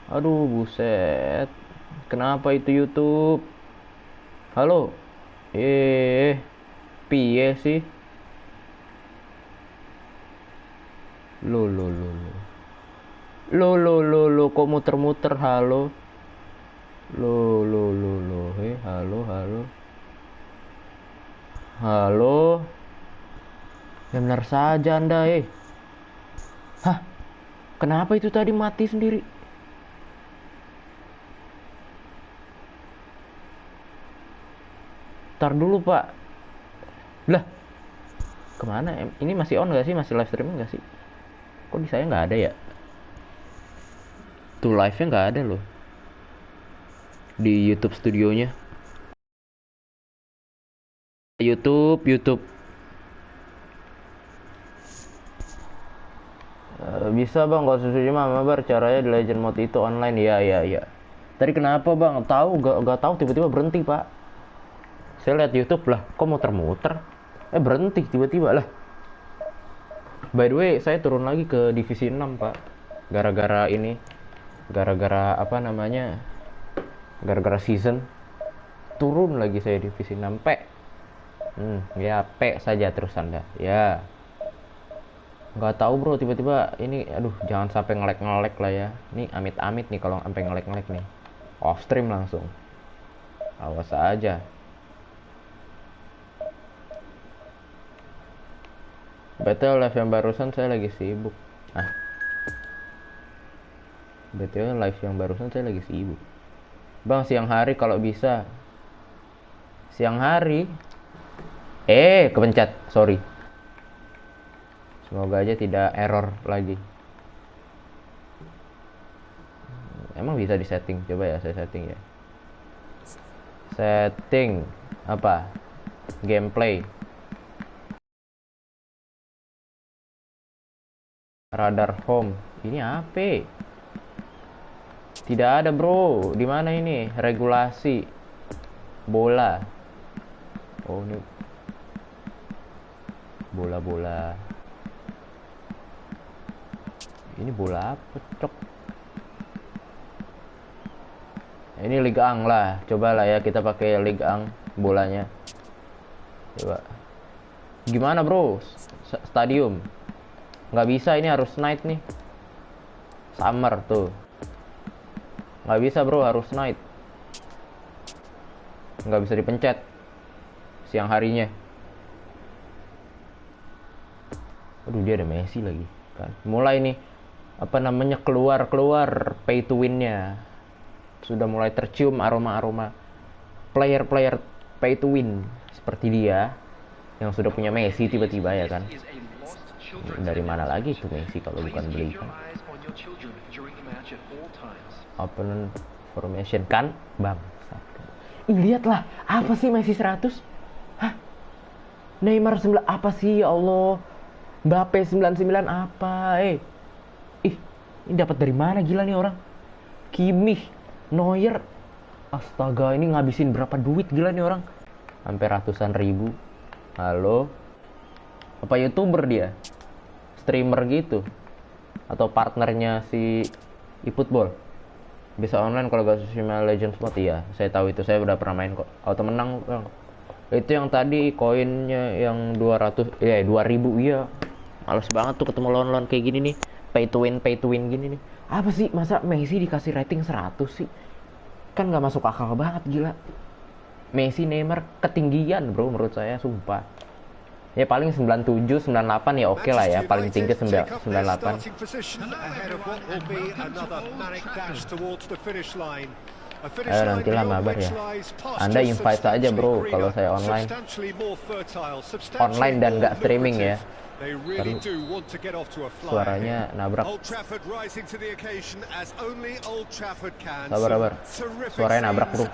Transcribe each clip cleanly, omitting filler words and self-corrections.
Aduh, buset. Kenapa itu YouTube? Halo? Piye sih? Lo. Lo, kok muter-muter? Halo? Lo. Halo, halo. Halo? Ya benar saja Anda, Hah? Kenapa itu tadi mati sendiri? Ntar dulu, Pak. Lah, kemana? Ini masih on gak sih? Masih live streaming gak sih? Kok di saya nggak ada ya? Tuh live-nya nggak ada loh. Di YouTube studionya. YouTube. Bisa bang, kalau susunya mah mabar caranya di Legend Mode itu online. Ya. Tadi kenapa bang? Tahu gak tahu tiba-tiba berhenti pak. Saya lihat YouTube lah, kok muter-muter? Berhenti tiba-tiba lah. By the way, saya turun lagi ke divisi 6 pak. Gara-gara ini, gara-gara apa namanya? Gara-gara season turun lagi saya divisi 6 P. Ya P saja terus Anda. Ya. Nggak tahu bro, tiba-tiba ini aduh jangan sampai ngelek-ngelek lah ya. Ini amit-amit nih kalau sampai ngelek-ngelek nih. Off stream langsung. Awas aja. Betul live yang barusan saya lagi sibuk. Ah, betul live yang barusan saya lagi sibuk. Bang siang hari kalau bisa. Siang hari. Kepencet. Sorry. Semoga aja tidak error lagi. Emang bisa di setting? Coba ya saya setting ya. Setting apa? Gameplay. Radar home. Ini apa? Tidak ada, bro. Di mana ini? Regulasi bola. Oh, ini bola-bola. Ini bola apa, cok? Ini Liga Ang lah. Coba lah ya kita pakai Liga Ang bolanya. Coba. Gimana, bro? Stadium. Nggak bisa, ini harus night nih. Summer tuh. Nggak bisa, bro, harus night. Nggak bisa dipencet siang harinya. Aduh, dia ada Messi lagi kan. Mulai nih apa namanya keluar pay to win-nya. Sudah mulai tercium aroma player pay to win seperti dia yang sudah punya Messi tiba-tiba ya kan. Dari mana lagi tuh Messi kalau bukan beli kan. Opponent formation kan bang. Lihatlah apa sih Messi 100? Hah? Neymar 9 apa sih ya Allah? Mbappe 99 apa? Ih, ini dapat dari mana gila nih orang? Kimmich, Neuer. Astaga, ini ngabisin berapa duit gila nih orang? Sampai ratusan ribu. Halo? Apa YouTuber dia? Streamer gitu? Atau partnernya si eFootball? Bisa online kalau gak Tsushima Legends Mode. Iya, saya tahu itu. Saya udah pernah main kok. Auto menang, bang. Itu yang tadi koinnya yang 200 2000 iya. Males banget tuh ketemu lawan-lawan kayak gini nih. Pay to win gini nih. Apa sih masa Messi dikasih rating 100 sih? Kan gak masuk akal banget gila. Messi Neymar ketinggian bro menurut saya sumpah. Ya paling 97 98 ya oke lah ya, paling tinggi 98. Ayo nantilah mabar ya. Anda invite saja bro kalau saya online. Online dan nggak streaming ya. Kan suaranya nabrak. Sabar. Suaranya nabrak bro.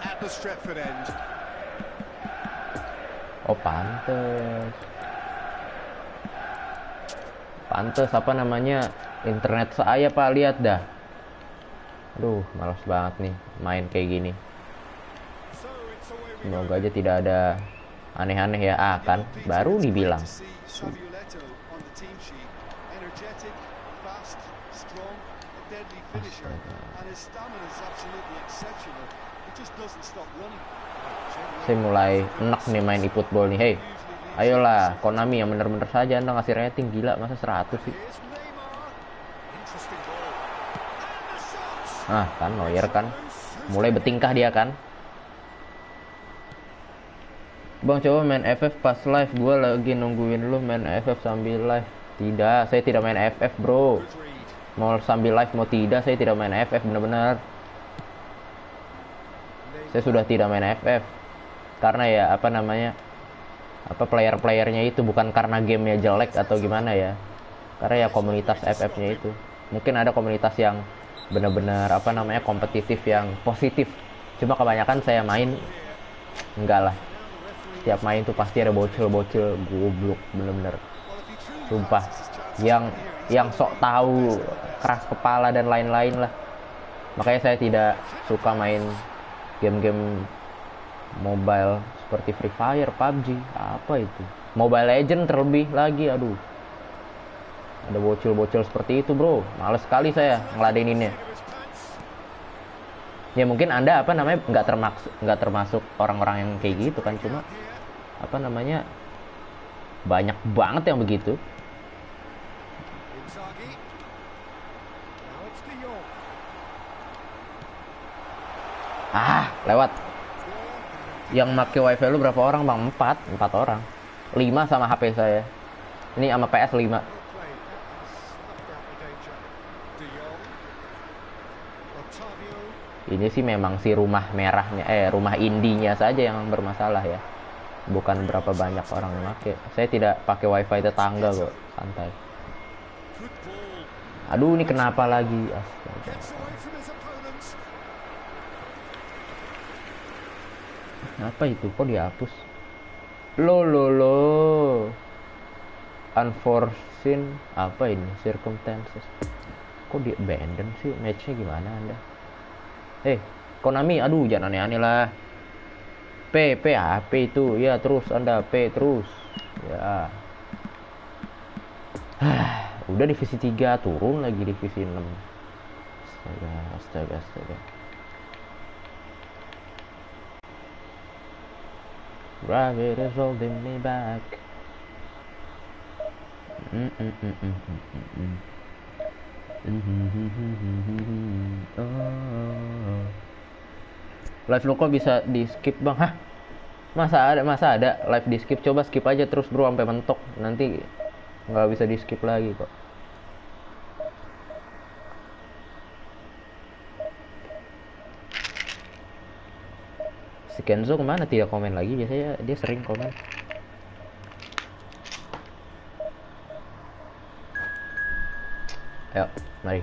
Oh pantes. Pantes apa namanya internet saya pak, lihat dah. Aduh males banget nih main kayak gini. Semoga aja tidak ada aneh-aneh ya. Kan baru dibilang. Saya mulai enak nih main e-football nih. Hey, ayolah Konami yang bener-bener saja Anda ngasih rating. Gila, masa 100 sih? Ah kan, Neuer kan mulai bertingkah dia kan. Bang, coba main FF pas live. Gue lagi nungguin lu main FF sambil live. Tidak, saya tidak main FF bro. Mau sambil live mau tidak, saya tidak main FF bener-bener. Saya sudah tidak main FF. Karena ya apa namanya, apa player-playernya itu bukan karena gamenya jelek atau gimana ya. Karena ya komunitas FF-nya itu. Mungkin ada komunitas yang benar-benar apa namanya kompetitif yang positif. Cuma kebanyakan saya main enggak lah. Setiap main tuh pasti ada bocil-bocil goblok bener-bener. Sumpah. Yang sok tahu, keras kepala dan lain-lain lah. Makanya saya tidak suka main game-game mobile seperti Free Fire, PUBG, apa itu? Mobile Legend terlebih lagi, aduh. Ada bocil-bocil seperti itu, bro. Males sekali saya ngeladeninnya. Ya mungkin Anda apa namanya nggak termasuk orang-orang yang kayak gitu kan, cuma apa namanya banyak banget yang begitu. Lewat. Yang make wifi lu berapa orang bang? 4 orang. 5 sama HP saya. Ini sama PS 5. Ini sih memang si rumah merahnya, rumah indinya saja yang bermasalah ya. Bukan berapa banyak orang yang pakai. Saya tidak pakai wifi tetangga kok, santai. Aduh, ini kenapa lagi? Astaga. Apa itu? Kok dihapus? Lo. Unforeseen apa ini? Circumstances. Kok di abandon sih? Matchnya gimana Anda? Konami, aduh jangan aneh-aneh lah. P itu ya, terus Anda P terus ya. Udah divisi 3 turun lagi divisi 6. Astaga. Gravity is holding me back. Live lo kok bisa di skip bang? Hah? Masa ada live di skip? Coba skip aja terus bro sampai mentok, nanti nggak bisa di skip lagi kok. Si Kenzo kemana? Tidak komen lagi, biasanya dia sering komen. Ayo, mari.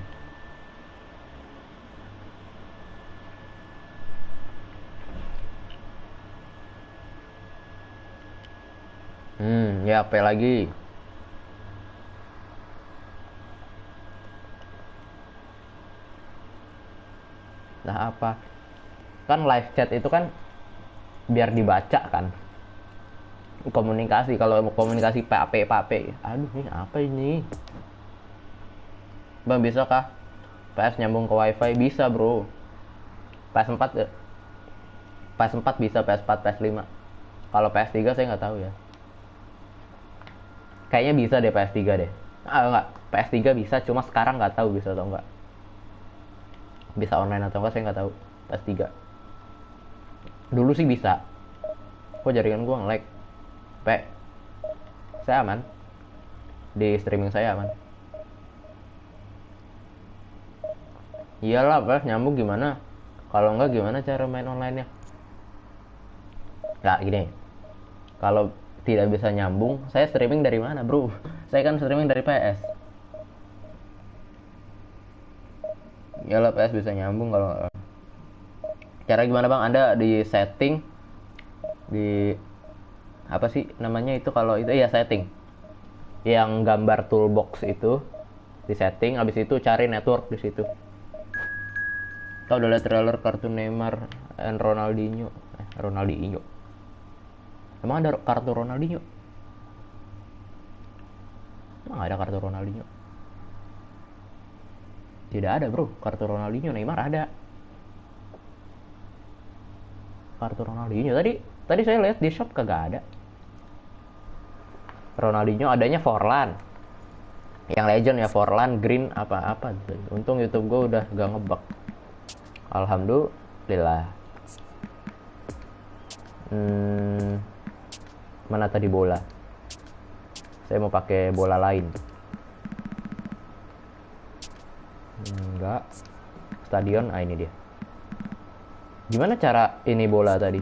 Ya apa lagi? Nah apa? Kan live chat itu kan biar dibaca kan. Komunikasi, kalau mau komunikasi PAP. Aduh, ini apa ini? Bang, bisa kah PS nyambung ke wifi? Bisa bro. PS4 ya? PS4 bisa, PS4, PS5. Kalau PS3 saya nggak tahu ya. Kayaknya bisa deh PS3 deh. Enggak, PS3 bisa, cuma sekarang nggak tahu bisa atau enggak. Bisa online atau enggak saya nggak tahu. PS3. Dulu sih bisa. Kok jaringan gua nge-lag? Saya aman. Di streaming saya aman. Iyalah, PS nyambung gimana? Kalau enggak gimana cara main online-nya? Nah, gini. Kalau tidak bisa nyambung, saya streaming dari mana, bro? Saya kan streaming dari PS. Iyalah, PS bisa nyambung kalau. Cara gimana, Bang? Anda di setting di apa sih namanya itu, kalau itu ya setting. Yang gambar toolbox itu di setting, habis itu cari network di situ. Tahu udah lihat trailer kartun Neymar and Ronaldinho? Ronaldinho. Emang ada kartu Ronaldinho? Emang ada kartu Ronaldinho? Tidak ada bro, kartu Ronaldinho. Neymar ada. Kartu Ronaldinho tadi saya lihat di shop kagak ada. Ronaldinho adanya Forlan. Yang legend ya, Forlan, Green, apa-apa. Untung YouTube gue udah gak ngebug. Alhamdulillah. Mana tadi bola? Saya mau pakai bola lain. Enggak. Stadion, ini dia. Gimana cara ini bola tadi?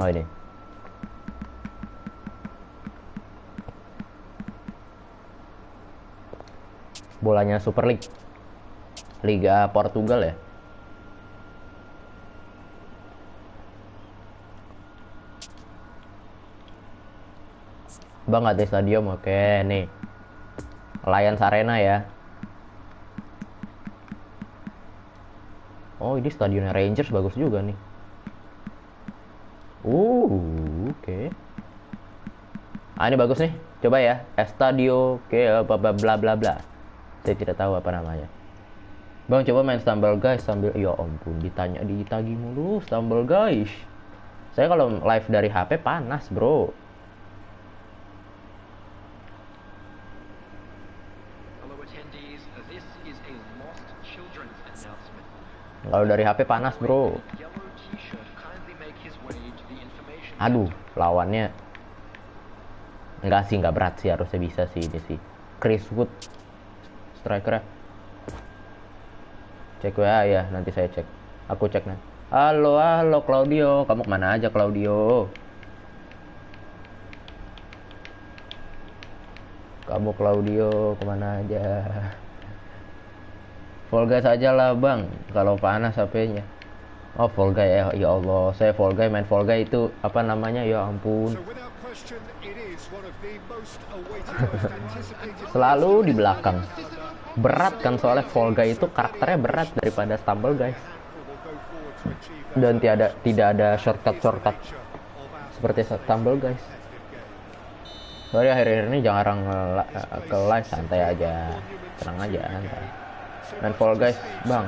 Oh ini. Bolanya Super League. Liga Portugal ya. Bang ada stadion, oke nih. Allianz Arena ya. Oh ini stadionnya Rangers bagus juga nih. Oke. Ah ini bagus nih. Coba ya. Estadio bla bla bla bla. Saya tidak tahu apa namanya. Bang coba main Stumble Guys sambil, ya ampun ditagi mulu Stumble Guys. Saya kalau live dari HP panas bro. Kalau dari HP panas bro. Aduh, lawannya enggak berat sih, harusnya bisa sih ini sih. Chris Wood striker. Cek WA ya, nanti saya cek. Aku cek nanti. Halo Claudio, kamu kemana aja Claudio? Kamu Claudio kemana aja? Fall Guys aja lah bang, kalau panas HP-nya. Oh Fall Guys ya Allah, saya Fall Guys main Fall Guys itu apa namanya ya ampun. Selalu di belakang. Berat kan soalnya Fall Guys itu karakternya berat daripada Stumble Guys. Dan tidak ada shortcut seperti Stumble Guys. Sorry akhir-akhir ini jarang ke live, santai aja, tenang aja santai. Main Fall Guys bang.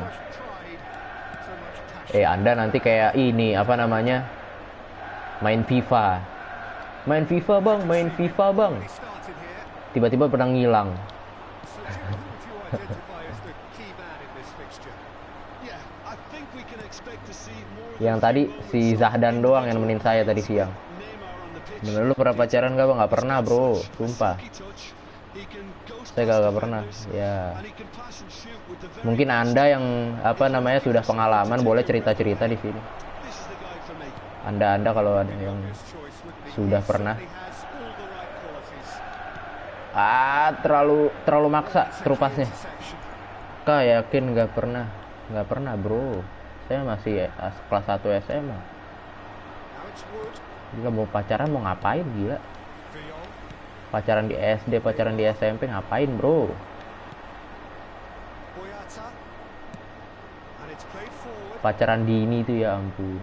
Anda nanti kayak ini apa namanya, main FIFA bang, tiba-tiba pernah ngilang. Yang tadi si Zahdan doang yang nemenin saya tadi siang. Bener, lu pernah pacaran gak bang? Gak pernah bro, sumpah. Saya gak pernah ya. Mungkin Anda yang apa namanya sudah pengalaman boleh cerita-cerita di sini. Anda kalau ada yang sudah pernah. Terlalu maksa terupasnya. Kak yakin gak pernah bro. Saya masih kelas 1 SMA. Jika mau pacaran mau ngapain gila? Pacaran di SD, pacaran di SMP ngapain bro? Pacaran dini itu ya ampun.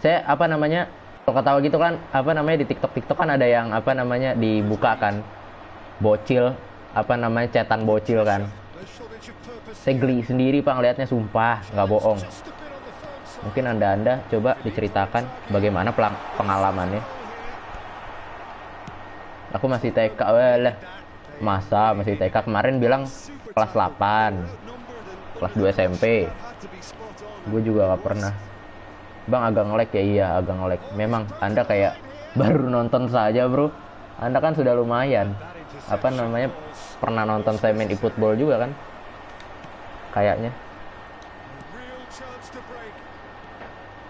Saya apa namanya, kalau ketawa gitu kan, apa namanya di TikTok kan ada yang apa namanya dibuka kan, bocil, apa namanya cetan bocil kan. Saya geli sendiri pak ngeliatnya, sumpah nggak bohong. Mungkin anda coba diceritakan bagaimana pengalamannya. Aku masih TK, lah. Masa masih TK, kemarin bilang kelas 8, kelas 2 SMP. Gue juga gak pernah. Bang agak nge-lag ya, iya agak nge-lag. Memang Anda kayak baru nonton saja bro. Anda kan sudah lumayan, apa namanya, pernah nonton saya main e-football juga kan, kayaknya.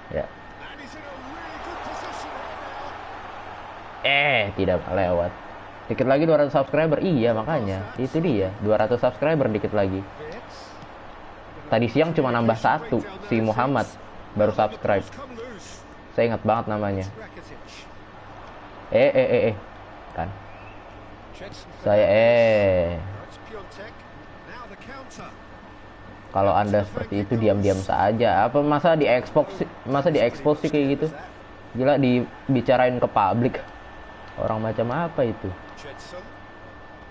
Ya. Tidak lewat. Dikit lagi 200 subscriber. Iya makanya, itu dia 200 subscriber dikit lagi. Tadi siang cuma nambah 1, si Muhammad baru subscribe. Saya ingat banget namanya. Kan. Saya Kalau Anda seperti itu diam-diam saja. Apa masa diekspos sih kayak gitu? Gila, dibicarain ke publik. Orang macam apa itu?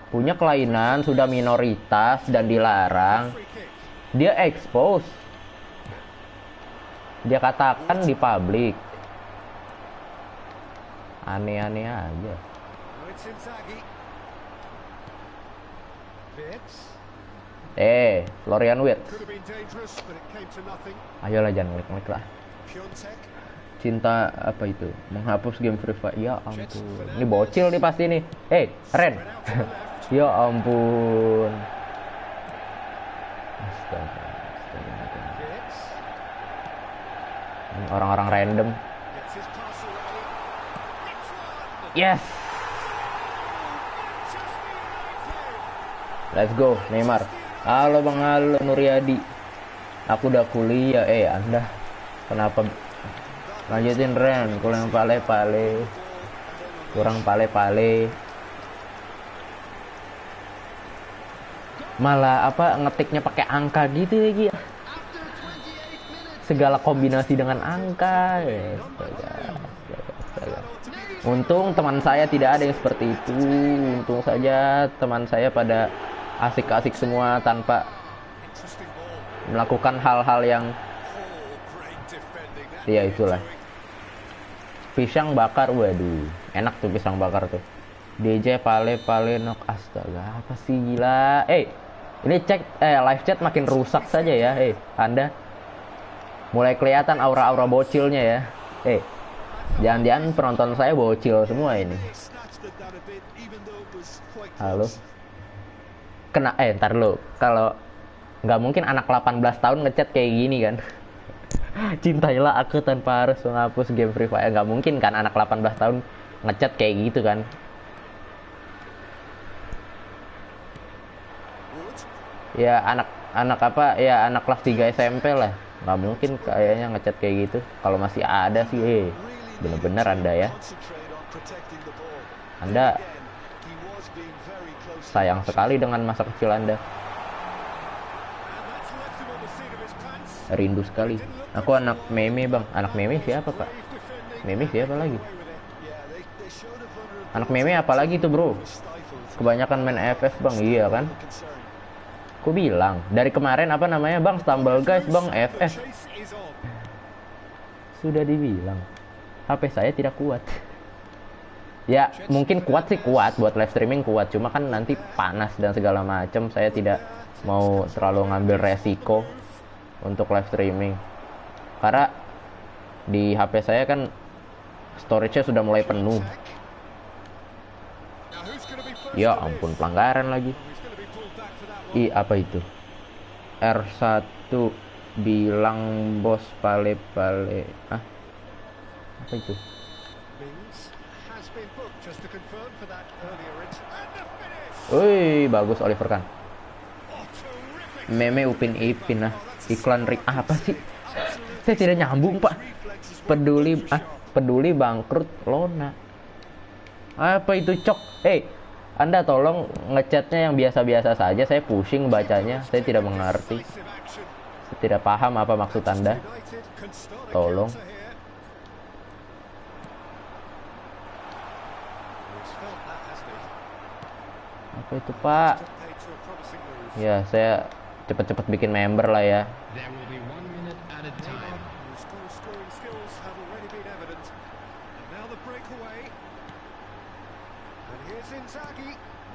punya kelainan, sudah minoritas dan dilarang, dia expose, dia katakan di publik. Aneh-aneh aja. Florian Wirtz. Ayolah, jangan ngelik-ngelik lah. Cinta apa itu? Menghapus game Free Fire. Ya ampun. Ini bocil nih pasti nih. Ren. Ya ampun. Astaga. Orang-orang random. Yes. Let's go, Neymar. Halo Bang, halo Nuryadi. Aku udah kuliah. Anda kenapa lanjutin Ren? Kurang pale-pale. Kurang pale-pale. Malah apa ngetiknya pakai angka gitu lagi. Segala kombinasi dengan angka. Astaga. Untung teman saya tidak ada yang seperti itu. Untung saja teman saya pada asik-asik semua tanpa melakukan hal-hal yang ya itulah. Pisang bakar, waduh, enak tuh pisang bakar tuh. DJ pale nok, astaga, apa sih gila. Ini live chat makin rusak saja ya. Anda mulai kelihatan aura-aura bocilnya ya. Jangan-jangan penonton saya bocil semua ini. Halo. Ntar lo, kalau nggak mungkin anak 18 tahun ngechat kayak gini kan. Cintailah aku tanpa harus menghapus game Free Fire. Nggak mungkin kan anak 18 tahun ngechat kayak gitu kan. Ya anak apa ya, anak kelas 3 SMP lah. Nggak mungkin kayaknya ngechat kayak gitu. Kalau masih ada sih, bener-bener Anda ya. Anda sayang sekali dengan masa kecil Anda. Rindu sekali. Aku anak meme Bang. Anak meme siapa Pak? Meme siapa lagi? Anak meme apa lagi tuh bro? Kebanyakan main FF Bang. Iya kan? Aku bilang dari kemarin apa namanya Bang, Stumble guys Bang, FF. Sudah dibilang HP saya tidak kuat. Ya mungkin kuat sih, kuat buat live streaming kuat, cuma kan nanti panas dan segala macam. Saya tidak mau terlalu ngambil resiko untuk live streaming karena di HP saya kan storage-nya sudah mulai penuh. Ya ampun, pelanggaran lagi. Apa itu? R1 bilang bos pale-pale. Apa itu? Wih, bagus Oliver Kahn. Meme Upin Ipin iklan apa sih? Saya tidak nyambung Pak. Peduli bangkrut Lona. Apa itu cok? Anda tolong ngechatnya yang biasa-biasa saja. Saya pusing bacanya. Saya tidak mengerti. Saya tidak paham apa maksud Anda. Tolong. Apa itu Pak? Ya saya cepet-cepet bikin member lah ya.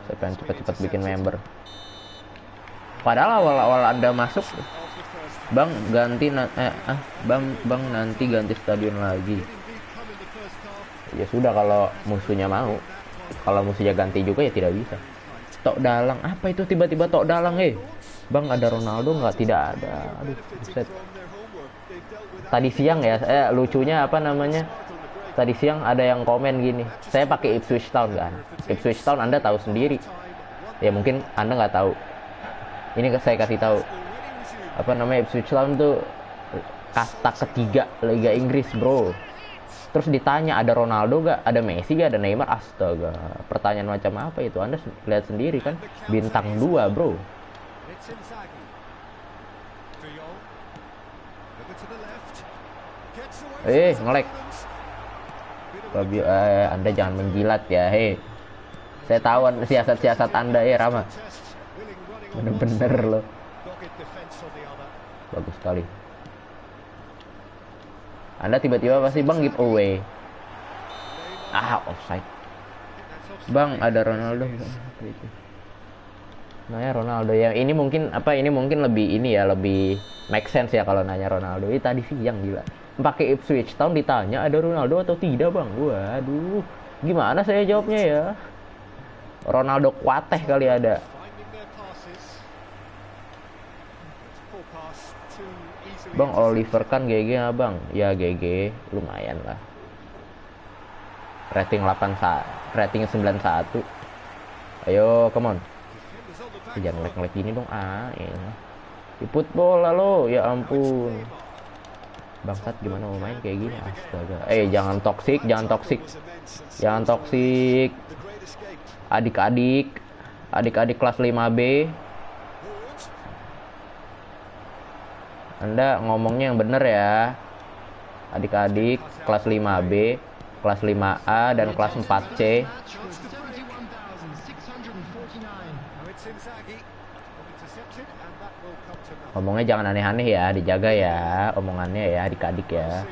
Saya pengen cepet-cepet bikin member. Padahal awal-awal Anda masuk, Bang ganti Bang nanti ganti stadion lagi. Ya sudah kalau musuhnya mau. Kalau musuhnya ganti juga ya tidak bisa. Tok Dalang, apa itu tiba-tiba Tok Dalang? Bang ada Ronaldo nggak? Tidak ada. Aduh, buset. Tadi siang ya, lucunya apa namanya? Tadi siang ada yang komen gini, saya pakai Ipswich Town kan. Ipswich Town Anda tahu sendiri. Ya mungkin Anda nggak tahu. Ini saya kasih tahu. Apa namanya, Ipswich Town tuh kasta ketiga Liga Inggris bro. Terus ditanya ada Ronaldo gak? Ada Messi gak? Ada Neymar? Astaga, pertanyaan macam apa itu? Anda lihat sendiri kan, bintang 2 bro. Ngelek. Anda jangan menjilat ya, Saya tahu siasat-siasat Anda ya, Rama. Bener-bener loh. Bagus sekali. Anda tiba-tiba pasti Bang giveaway. Offside. Bang, ada Ronaldo. Nanya Ronaldo ya. Ini mungkin lebih ini ya, lebih make sense ya kalau nanya Ronaldo. Ini tadi sih yang gila. Pakai Ipswich Town ditanya ada Ronaldo atau tidak, Bang. Waduh. Gimana saya jawabnya ya? Ronaldo kuateh kali ada. Bang, Oliver kan GG ya, Bang? Ya GG, lumayan lah. Rating 91. Ayo, come on. Jangan ngelek-ngelek gini dong. Ya. Iput bola lo, ya ampun. Bangsat, gimana mau main kayak gini? Astaga. Jangan toksik. Adik-adik kelas 5B. Anda ngomongnya yang bener ya. Adik-adik kelas 5B, kelas 5A, dan kelas 4C. Ngomongnya jangan aneh-aneh ya, dijaga ya omongannya ya adik-adik ya.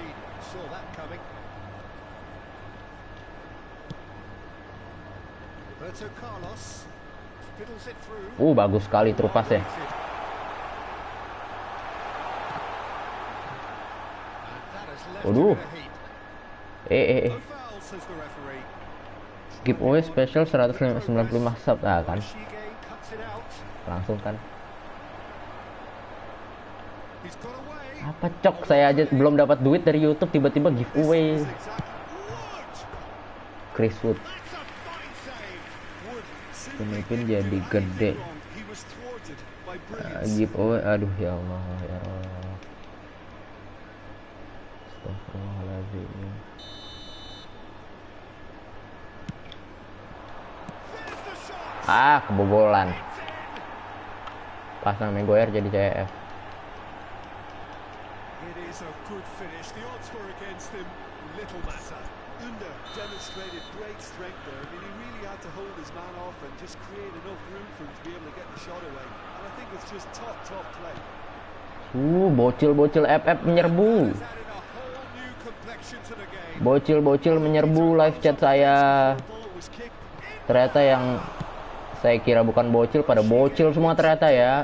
Bagus sekali trupasnya. Waduh. Giveaway special 195 sub kan. Langsung kan. Apa cok, saya aja belum dapat duit dari YouTube tiba-tiba giveaway. Chris Wood. Pemimpin jadi gede. Giveaway, aduh ya Allah ya Allah. Astagfirullahaladzim. Kebobolan. Pasang Maguire jadi CF. Bocil-bocil FF menyerbu. Bocil-bocil menyerbu live chat saya. Ternyata yang saya kira bukan bocil pada bocil semua ternyata ya.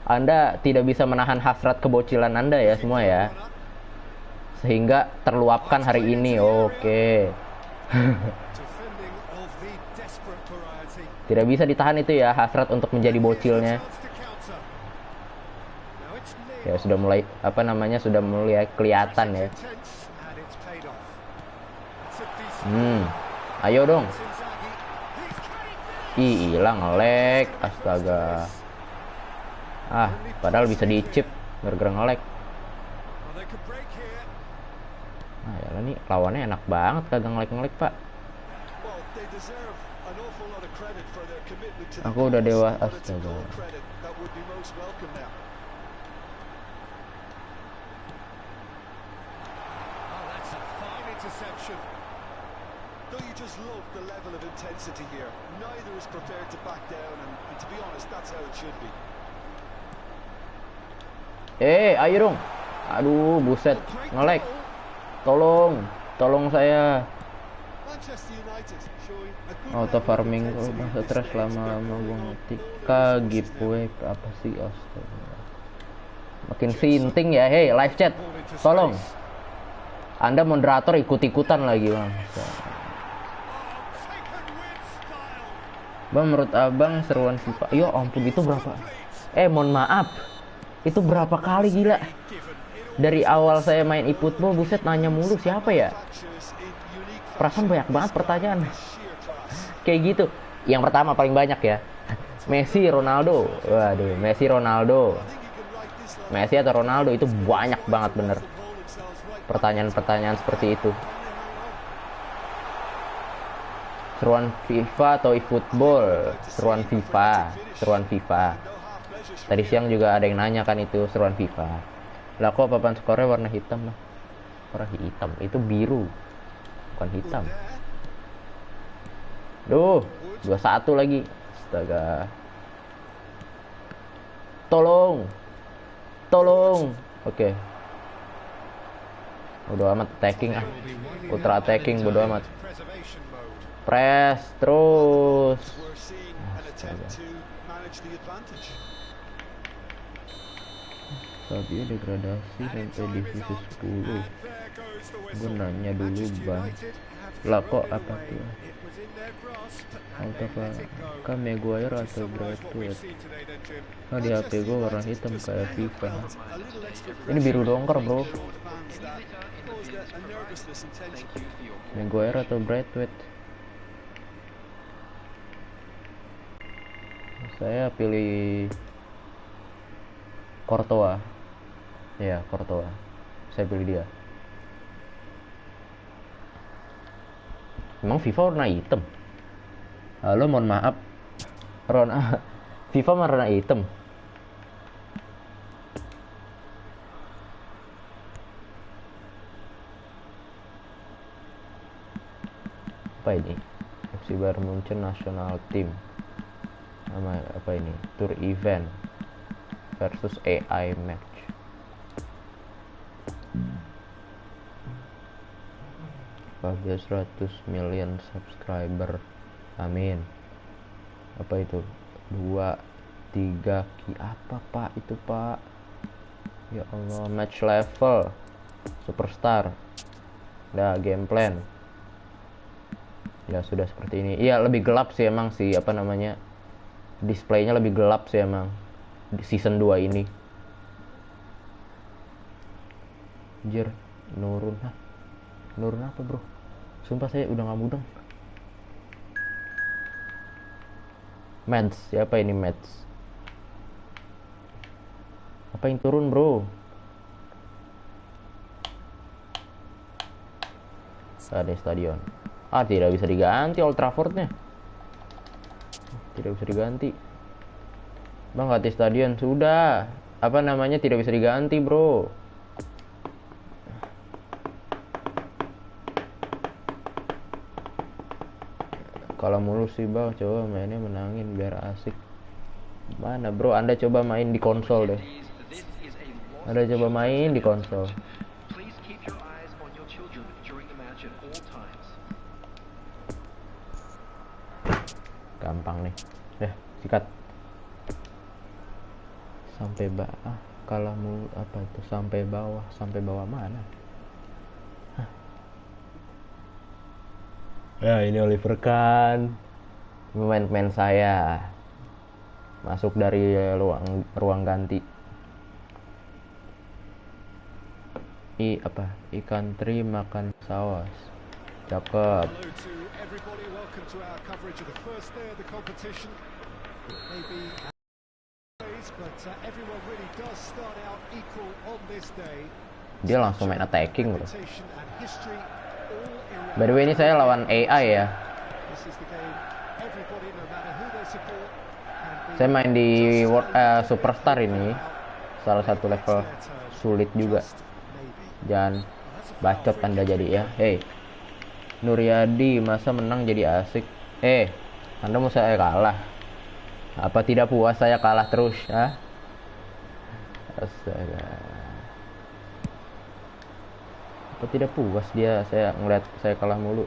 Anda tidak bisa menahan hasrat kebocilan Anda ya semua ya. Sehingga terluapkan hari ini. Oke. Tidak bisa ditahan itu ya hasrat untuk menjadi bocilnya. Ya sudah mulai sudah mulai kelihatan ya. Ayo dong. Hilang nge-lag. Astaga. Padahal bisa di-chip gara-gara nge-lag. Ya nih lawannya enak banget kagak nge-lag, Pak. Aku udah dewa. Astaga. Don't you just love the level of intensity here? Neither is prepared to back down, and to be honest, that's how it should be. Ayo dong. Aduh, buset, nge-lag. Tolong saya. Auto farming masa stres lama-lama gua ngetika giveaway apa sih, astaga. Makin sinting ya. Live chat. Tolong. Anda moderator ikut-ikutan lagi, Bang. Bang, menurut abang seruan FIFA, ya ampun itu berapa? Mohon maaf, itu berapa kali gila? Dari awal saya main eFootball, buset nanya mulu siapa ya? Perasaan banyak banget pertanyaan. Kayak gitu. Yang pertama paling banyak ya, Messi, Ronaldo. Waduh, Messi, Ronaldo. Messi atau Ronaldo itu banyak banget bener. Pertanyaan-pertanyaan seperti itu. Seruan FIFA atau eFootball? Seruan FIFA. Tadi siang juga ada yang nanya kan itu seruan FIFA. Lah kok papan skornya warna hitam lah? Warna hitam, itu biru, bukan hitam. Duh, 2-1 lagi. Astaga. Tolong. Tolong. Oke. Bodo amat attacking ah. Ultra attacking bodo amat. Press terus. Astaga. Fabio degradasi sampai divisi 10. Gue nanya dulu bang. Lah kok apa tuh? Apakah Maguire atau Braithwaite? Nah di HP gue warna hitam kayak FIFA. Ini biru dongker bro. Maguire atau Braithwaite? Saya pilih Courtois. Ya Courtois. Saya pilih dia. Emang FIFA warna hitam? Halo, mohon maaf. FIFA warna hitam. Apa ini? FC Bayern Munchen National Team. Nama apa ini? Tour event versus AI match. Bagai 100 million subscriber. Amin. Apa itu? 2 3 apa pak itu pak? Ya Allah, match level superstar. Nah, game plan. Ya sudah seperti ini. Iya, lebih gelap sih emang sih apa namanya? Displaynya lebih gelap sih emang di season 2 ini. Anjir, nurun. Hah? Nurun apa bro? Sumpah saya udah gak mudeng. Meds, siapa ini Meds? Apa yang turun bro? Ada stadion. Ah, tidak bisa diganti Old Trafford-nya. Tidak bisa diganti. Bang, ganti stadion sudah. Apa namanya, tidak bisa diganti bro. Kalau mulus sih bang, coba mainnya menangin biar asik. Mana bro, Anda coba main di konsol deh. Anda coba main di konsol. Gampang nih. Sikat. Sampai bawah. Kalau mau apa itu sampai bawah mana? Ya ini Oliver Kahn, pemain saya masuk dari ruang ganti. Ikan teri makan saus. Cakep. Dia langsung main attacking bro. By the way, ini saya lawan AI ya. Saya main di Superstar ini. Salah satu level sulit juga. Jangan bacot Anda jadi ya. Hey, Nuryadi, masa menang jadi asik? Anda mau saya kalah? Apa tidak puas saya kalah terus? Astaga. Apa tidak puas dia saya ngeliat saya kalah mulu.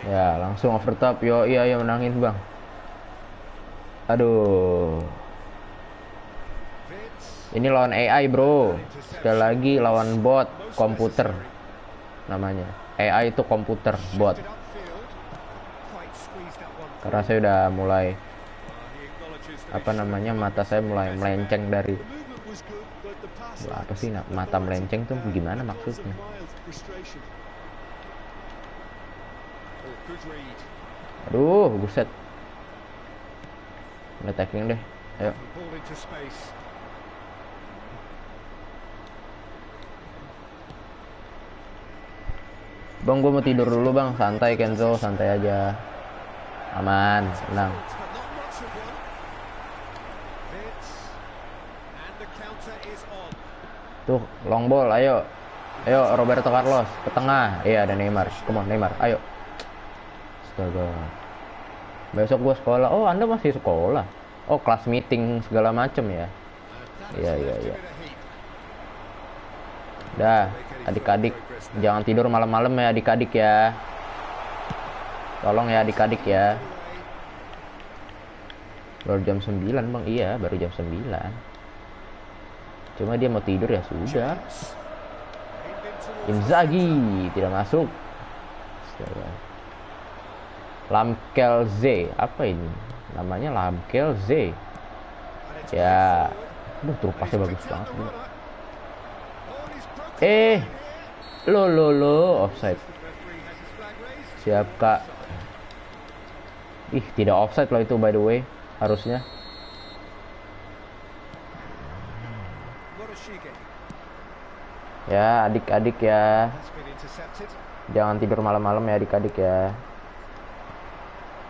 Ya langsung over top. Yo iya menangin bang. Aduh, ini lawan AI bro. Sekali lagi lawan bot komputer namanya. AI itu komputer, bot. Karena saya udah mulai mata saya mulai melenceng dari apa sih mata melenceng tuh gimana maksudnya? Aduh, buset. Nge-tackling deh. Ayo. Bang, gue mau tidur dulu bang. Santai Kenzo, santai aja. Aman, tenang. Tuh, long ball, ayo. Ayo, Roberto Carlos ke tengah. Iya, ada Neymar. Come on, Neymar, ayo. Astaga. Besok gua sekolah. Oh, Anda masih sekolah. Oh, kelas meeting segala macem ya. Iya. Dah, adik-adik, jangan tidur malam-malam ya adik-adik ya. Tolong ya adik-adik ya. Baru jam 9 bang. Iya, baru jam 9. Cuma dia mau tidur ya sudah. Inzaghi tidak masuk. Lamkel Z. Apa ini? Namanya Lamkel Z. Ya. Aduh, terupasnya bagus banget. Lo offside. Siap kak. Ih, tidak offside loh itu by the way. Harusnya. Ya, adik-adik ya. Jangan tidur malam-malam ya adik-adik ya.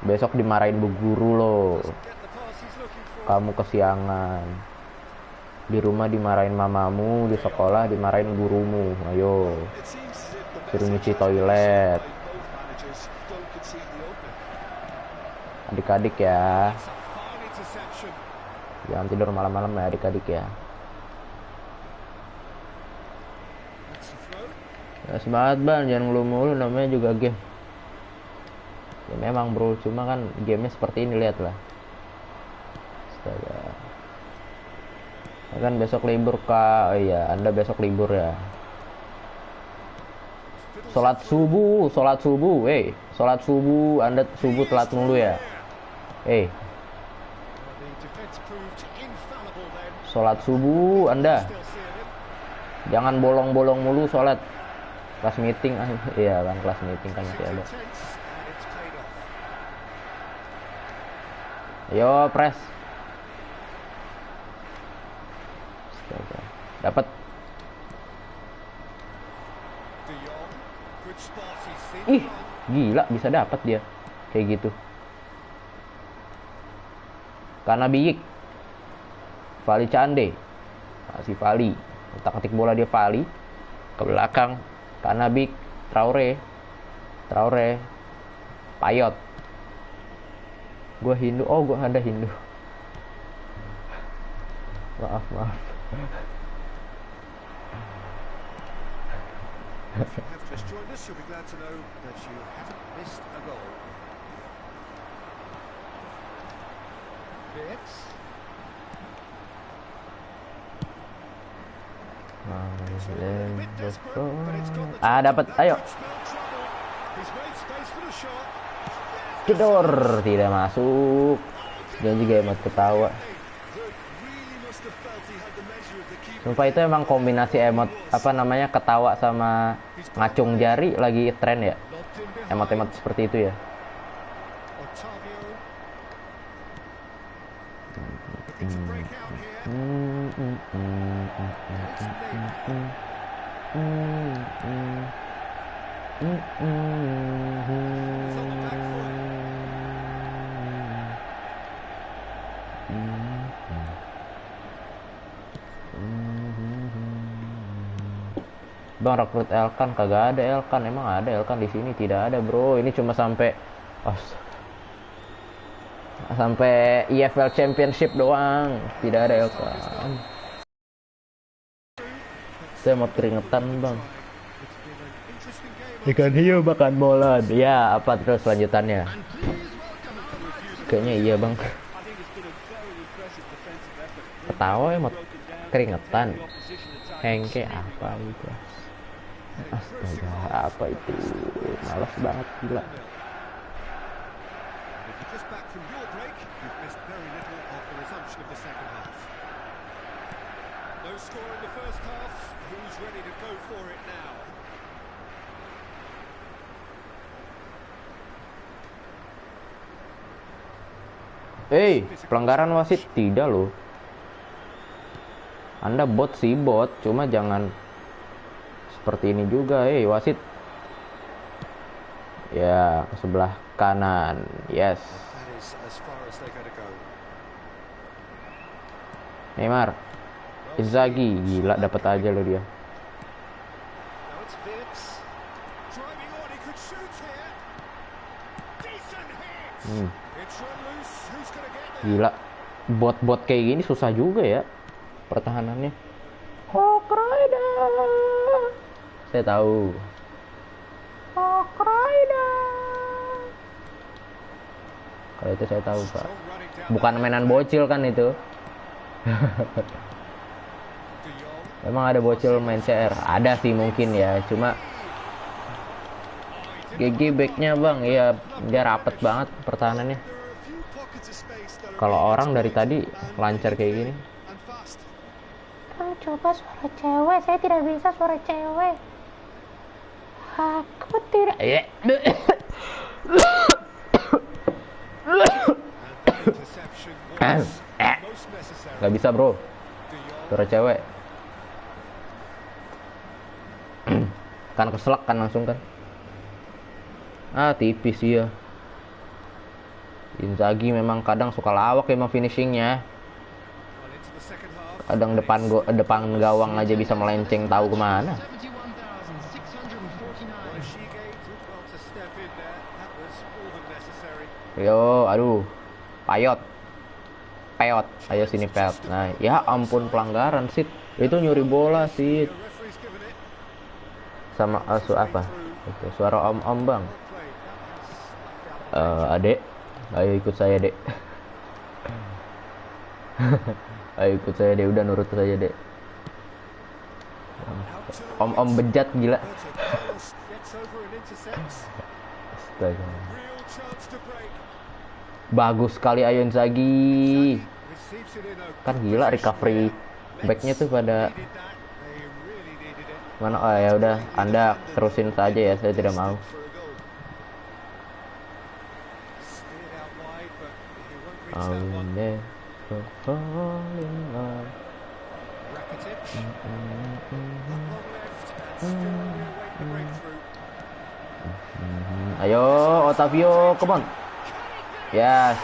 Besok dimarahin bu guru loh. Kamu kesiangan. Di rumah dimarahin mamamu, di sekolah dimarahin gurumu. Ayo. Suruh nyuci toilet. Adik-adik ya. Jangan tidur malam-malam ya adik-adik ya. Ya semangat bang, jangan ngeluh mulu, namanya juga game. Ya memang bro, cuma kan gamenya seperti ini, lihat lah. Astaga. Ya kan besok libur kak. Oh iya, Anda besok libur ya. Sholat subuh. Sholat subuh, Anda subuh telat mulu ya. Sholat subuh Anda. Jangan bolong-bolong mulu sholat. Kelas meeting, iya kan kelas meeting kan masih ada. Yo press. Dapat. Ih, gila bisa dapat dia kayak gitu. Karena biik. Vali Cande. Masih Vali. Otak-atik bola dia Vali ke belakang. Karena big Traore, Payot. Gue Hindu. Oh, gue ada Hindu. Maaf. Dapat. Ayo. Jedor, tidak masuk. Dan juga emot ketawa. Sumpah itu emang kombinasi emot apa namanya ketawa sama ngacung jari lagi tren ya. Emot-emot seperti itu ya. Bang, rekrut Elkan kagak ada. Elkan emang ada Elkan di sini? Tidak ada bro, ini cuma sampai sampai EFL Championship doang, tidak ada Elkan. Saya mau keringetan bang. Ikan hiu makan bola. Ya apa terus lanjutannya? Kayaknya iya bang. Ketawa ya mau keringetan. Hengke apa itu? Astaga, apa itu? Malas banget gila. Pelanggaran wasit tidak loh. Anda bot sih bot, cuma jangan seperti ini juga, wasit. Ya, ke sebelah kanan. Yes. Neymar, Inzaghi, gila dapat aja lo dia. Gila, bot-bot kayak gini susah juga ya pertahanannya. Hokraida, saya tahu. Hokraida, kalau itu saya tahu Pak. Bukan mainan bocil kan itu. Emang ada bocil main CR? Ada sih mungkin ya, cuma GG backnya bang, iya dia rapet banget pertahanannya. Kalau orang dari tadi lancar kayak gini. Coba suara cewek, saya tidak bisa suara cewek. Aku tidak. Gak bisa bro, suara cewek. Kan keselak kan langsung kan. Tipis ya. Inzaghi memang kadang suka lawak emang finishingnya. Kadang depan gawang aja bisa melenceng tahu kemana. Yo, aduh, peot. Ayo sini peot. Nah, ya ampun pelanggaran sih. Itu nyuri bola sih. Sama apa? Itu suara om bang. Adek, ayo ikut saya dek. Ayo ikut saya dek, udah nurut saya dek. Om bejat gila. Astaga. Bagus sekali Ayon Zagi. Kan gila recovery backnya tuh pada mana. Oh ya udah, Anda terusin saja ya, saya tidak mau. Ayo Otavio, come on. Yes.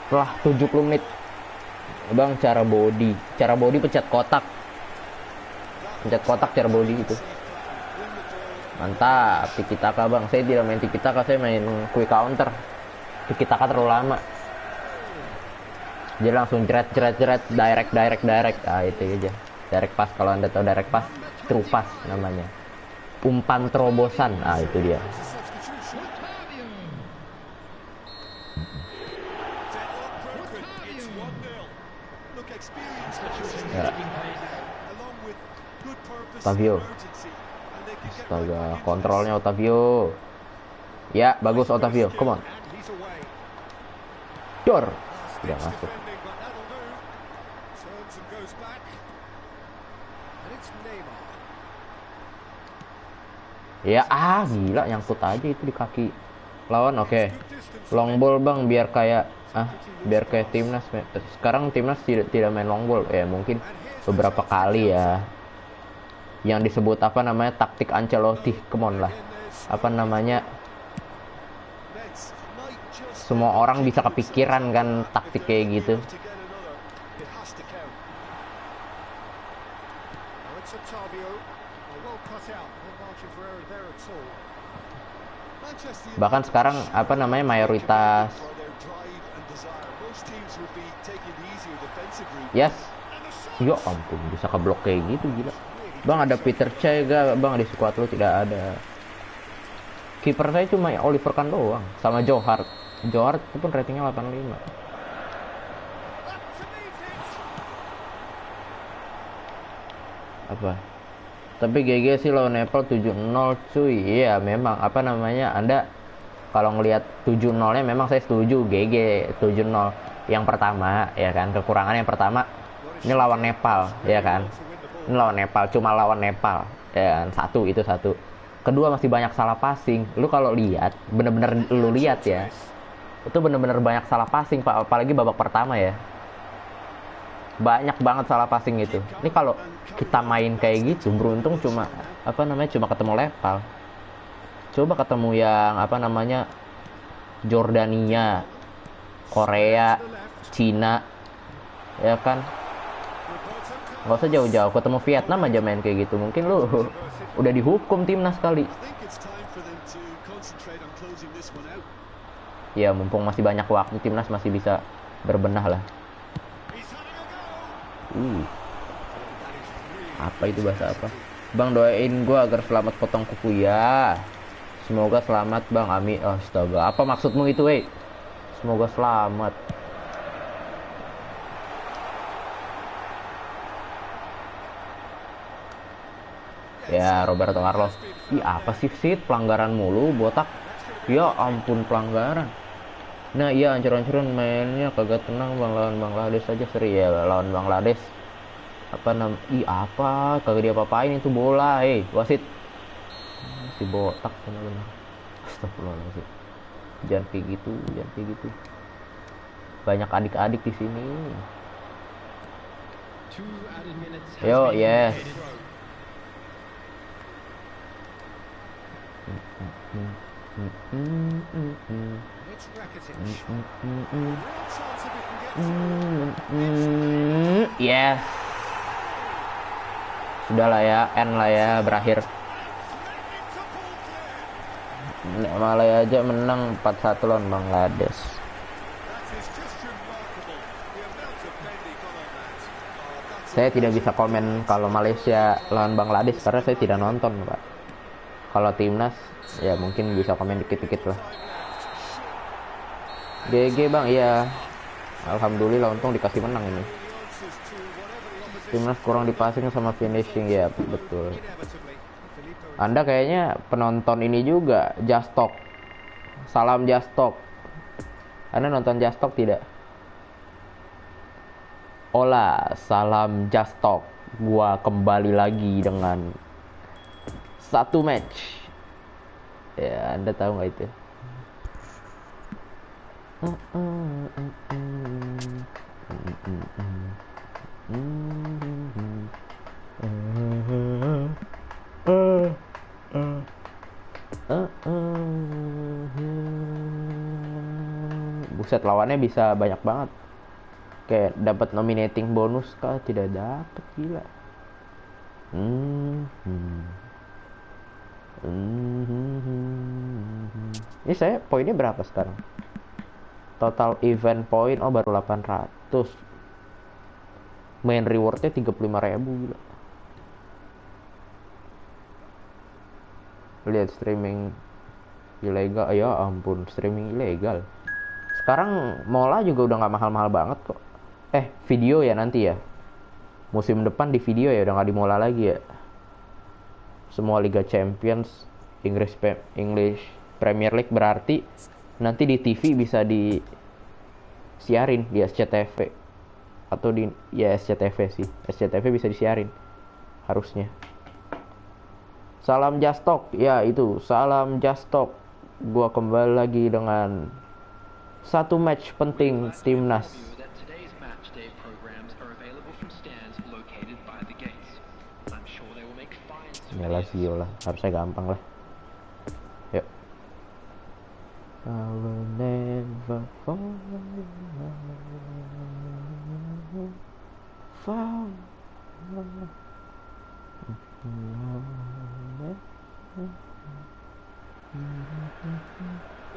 Setelah 70 menit. Bang, cara body pencet kotak. Cara body itu. Mantap, tiki-taka bang. Saya tidak main tiki-taka, saya main quick counter. Tiki-taka terlalu lama. Jadi langsung direct, direct. Itu aja. Direct pass, kalau Anda tahu direct pass, true pass namanya. Umpan terobosan, itu dia. Ya. Otavio. Astaga, kontrolnya Otavio. Ya, bagus Otavio, come on. Dor. Tidak masuk. Ya, gila nyangkut aja itu di kaki lawan. Oke. Long ball bang, biar kayak timnas. Sekarang timnas tidak main long ball ya, mungkin beberapa kali ya. Yang disebut apa namanya, taktik Ancelotti. Come on lah. Apa namanya, semua orang bisa kepikiran kan taktik kayak gitu. Bahkan sekarang apa namanya, mayoritas yes. Ya ampun, bisa keblok kayak gitu, gila. Bang, ada Peter Cech gak bang di squad lu? Tidak ada. Kiper saya cuma Oliver Kahn doang, sama Johar itu pun ratingnya 85. Apa? Tapi GG sih lawan Nepal 7-0 cuy. Iya memang apa namanya, Anda kalau ngelihat 7-0-nya memang saya setuju, GG 7-0 yang pertama ya kan. Kekurangan yang pertama ini lawan Nepal ya kan. Ini lawan Nepal, cuma lawan Nepal ya kan. Itu satu. Kedua, masih banyak salah passing. Lu kalau lihat, bener-bener lu lihat ya, itu bener-bener banyak salah passing Pak, apalagi babak pertama ya. banyak banget salah passing gitu. Ini kalau kita main kayak gitu beruntung cuma cuma ketemu Lepal. Coba ketemu yang Jordania, Korea, Cina, ya kan, nggak usah jauh-jauh, ketemu Vietnam aja main kayak gitu, mungkin lu udah dihukum timnas kali. Ya mumpung masih banyak waktu, timnas masih bisa berbenah lah. Apa itu, bahasa apa? Bang, doain gue agar selamat potong kuku ya. Semoga selamat bang, amin. Astaga, apa maksudmu itu, weh? Semoga selamat. Ya, Roberto Carlos. Ih, apa sih, Sid? Pelanggaran mulu, botak. Ya ampun, pelanggaran. Nah, iya, ancur-ancuran mainnya kagak tenang bang, lawan Bangladesh aja seri ya, lawan Bangladesh. Apa? Kagak diapa-apain itu bola, wasit. Si botak bener-bener. Astagfirullahaladzim. Jangan kayak gitu. Banyak adik-adik di sini. Yo, yes. Yes. Sudahlah ya, end lah ya, berakhir. Malaysia aja menang 4-1 lawan Bangladesh. Saya tidak bisa komen kalau Malaysia lawan Bangladesh karena saya tidak nonton, Pak. Kalau timnas ya mungkin bisa komen dikit-dikit lah. GG bang, iya. Alhamdulillah, untung dikasih menang ini. Timnas kurang di passing sama finishing, ya betul. Anda kayaknya penonton ini juga, Just Talk. Salam Just Talk. Anda nonton Just Talk tidak? Hola, salam Just Talk. Gua kembali lagi dengan satu match. Ya, Anda tahu nggak itu? Buset, lawannya bisa banyak banget. Kayak dapat nominating bonus kah? Tidak dapat, gila. Ini saya poinnya berapa sekarang? Total event point baru 800. Main rewardnya 35.000, gila. Lihat streaming ilegal, ya ampun, streaming ilegal. Sekarang Mola juga udah nggak mahal-mahal banget kok. Video ya nanti ya. Musim depan di video ya, udah nggak di Mola lagi ya. Semua Liga Champions, English Premier League, berarti nanti di TV bisa disiarin di SCTV atau SCTV sih. SCTV bisa disiarin harusnya. Salam Just Talk, ya itu, salam Just Talk. Gua kembali lagi dengan satu match penting timnas. Ya Lazio lah, harusnya gampang lah. Yuk. I will never fall.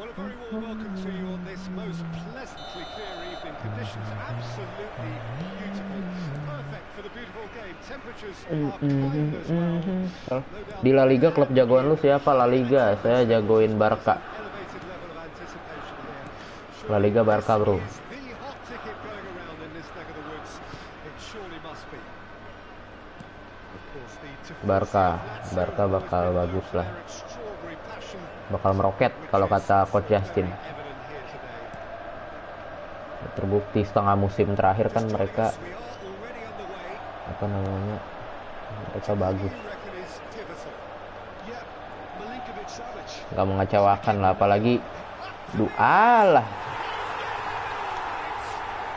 Well, a very warm welcome to you on this most pleasantly clear evening. Conditions absolutely beautiful. Perfect for the beautiful game. Temperatures are kind as well. Di La Liga klub jagoan lu siapa? La Liga, saya jagoin Barca. La Liga Barca, bro. Barca bakal bagus lah. Bakal meroket kalau kata Coach Justin. Terbukti setengah musim terakhir kan mereka mereka bagus. Gak mengecewakan lah, apalagi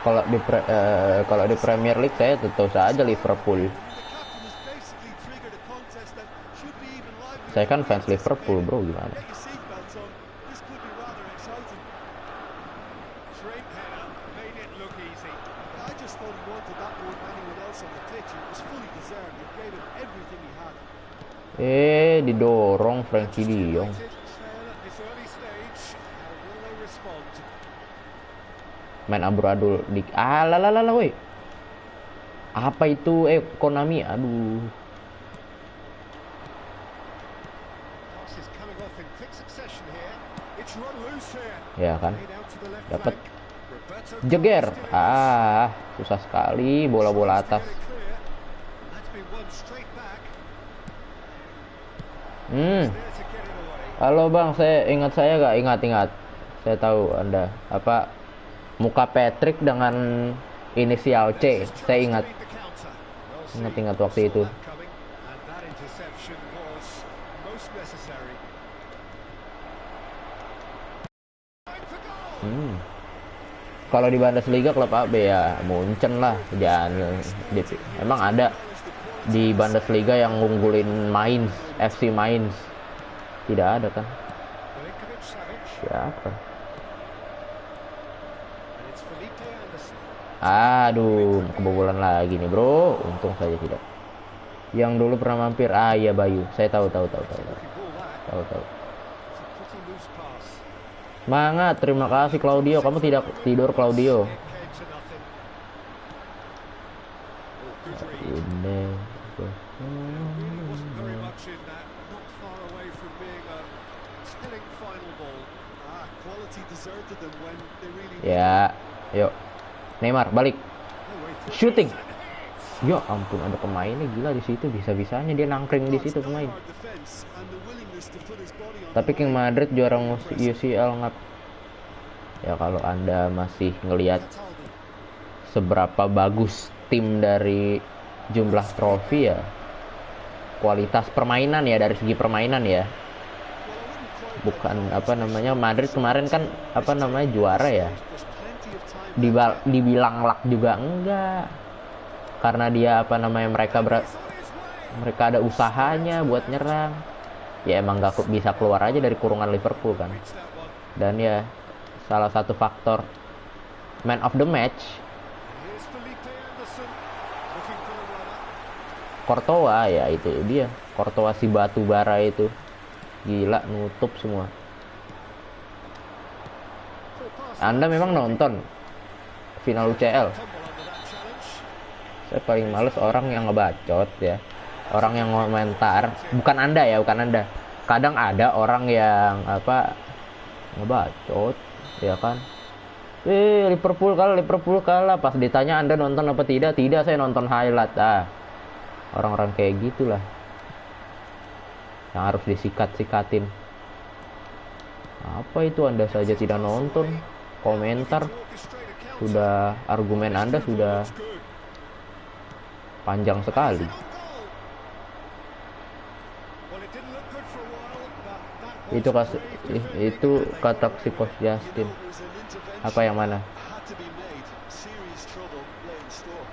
Kalau di Premier League saya tentu saja Liverpool. The captain has basically triggered a contest that should be even livelier. Saya kan fans Liverpool, bro, gimana? Get your seatbelts on. This could be rather exciting. Straight header made it look easy. I just thought he wanted that more than anyone else on the pitch, and it was fully deserved. He gave it everything he had. Didorong Frankie De Jong. Fail at this early stage. How will they respond? Main amburadul di woi. Apa itu? Konami, aduh. Passes coming off in quick succession here. It's run loose here. Ya kan, Played out to the left dapat flank. Roberto jeger. Carlos Susah sekali bola-bola atas. to get it clear. That's been won straight back. Hmm. There to get it away. Halo bang, saya gak ingat. Saya tahu Anda apa muka Patrick dengan inisial C. Saya ingat. Lead the counter. Well seen. Ingat waktu itu. Saw that coming, and that interception was most necessary. Time for goal. Kalau di Bundesliga klub AB ya Munchen lah. Emang ada di Bundesliga yang ngunggulin Mainz, FC Mainz? Tidak ada kan? Milinkovic Savic, Siapa? and it's Felipe Anderson. Aduh, kebobolan lagi nih bro. Untung saja tidak. Yang dulu pernah mampir, iya Bayu. Saya tahu. Looking ball that. Tahu. It's a pretty loose pass. Semangat, terima kasih Claudio. Kamu tidak tidur Claudio. It came to nothing. Oh, good read. Ini. Really wasn't very much in that. Not far away from being a telling final ball. Quality deserted them when they really Ya, yuk. Neymar balik. No way through. Shooting. Ya ampun, ada pemainnya gila di situ. Bisa-bisanya dia nangkring di situ pemain. Our defense and the willingness to put his body on Tapi King Madrid juara UCL ngap. Ya kalau Anda masih ngelihat Cataldi. seberapa bagus tim dari jumlah trofi ya, kualitas permainan ya, dari segi permainan ya. Bukan apa namanya, Madrid kemarin kan apa namanya juara ya. There's plenty of time. Dibilang luck juga enggak. Karena dia apa namanya mereka ada usahanya buat nyerang. Ya emang nggak bisa keluar aja dari kurungan Liverpool kan. Reached that one. Dan ya salah satu faktor man of the match Here's Felipe Anderson looking for the runner. Courtois, ya itu dia. Courtois si batu bara itu. Gila, nutup semua. Full pass. Anda memang nonton final UCL? Tumble under that challenge. Saya paling males orang yang ngebacot ya. Orang yang komentar. Bukan Anda ya, bukan Anda. Kadang ada orang yang apa ngebacot, ya kan? Liverpool kalah. Pas ditanya Anda nonton apa tidak? Tidak, saya nonton highlight. Orang-orang kayak gitulah yang harus disikat-sikatin. Apa itu Anda saja tidak nonton? Komentar Orchestrate a counter. sudah, argumen Anda sudah Good. panjang sekali. On goal. Well, it didn't look good for a while, but that Itu was kas brave defending, itu and they kata got si it. Coach Justin. It was an intervention Apa yang mana? had to be made. Serious trouble lay in store.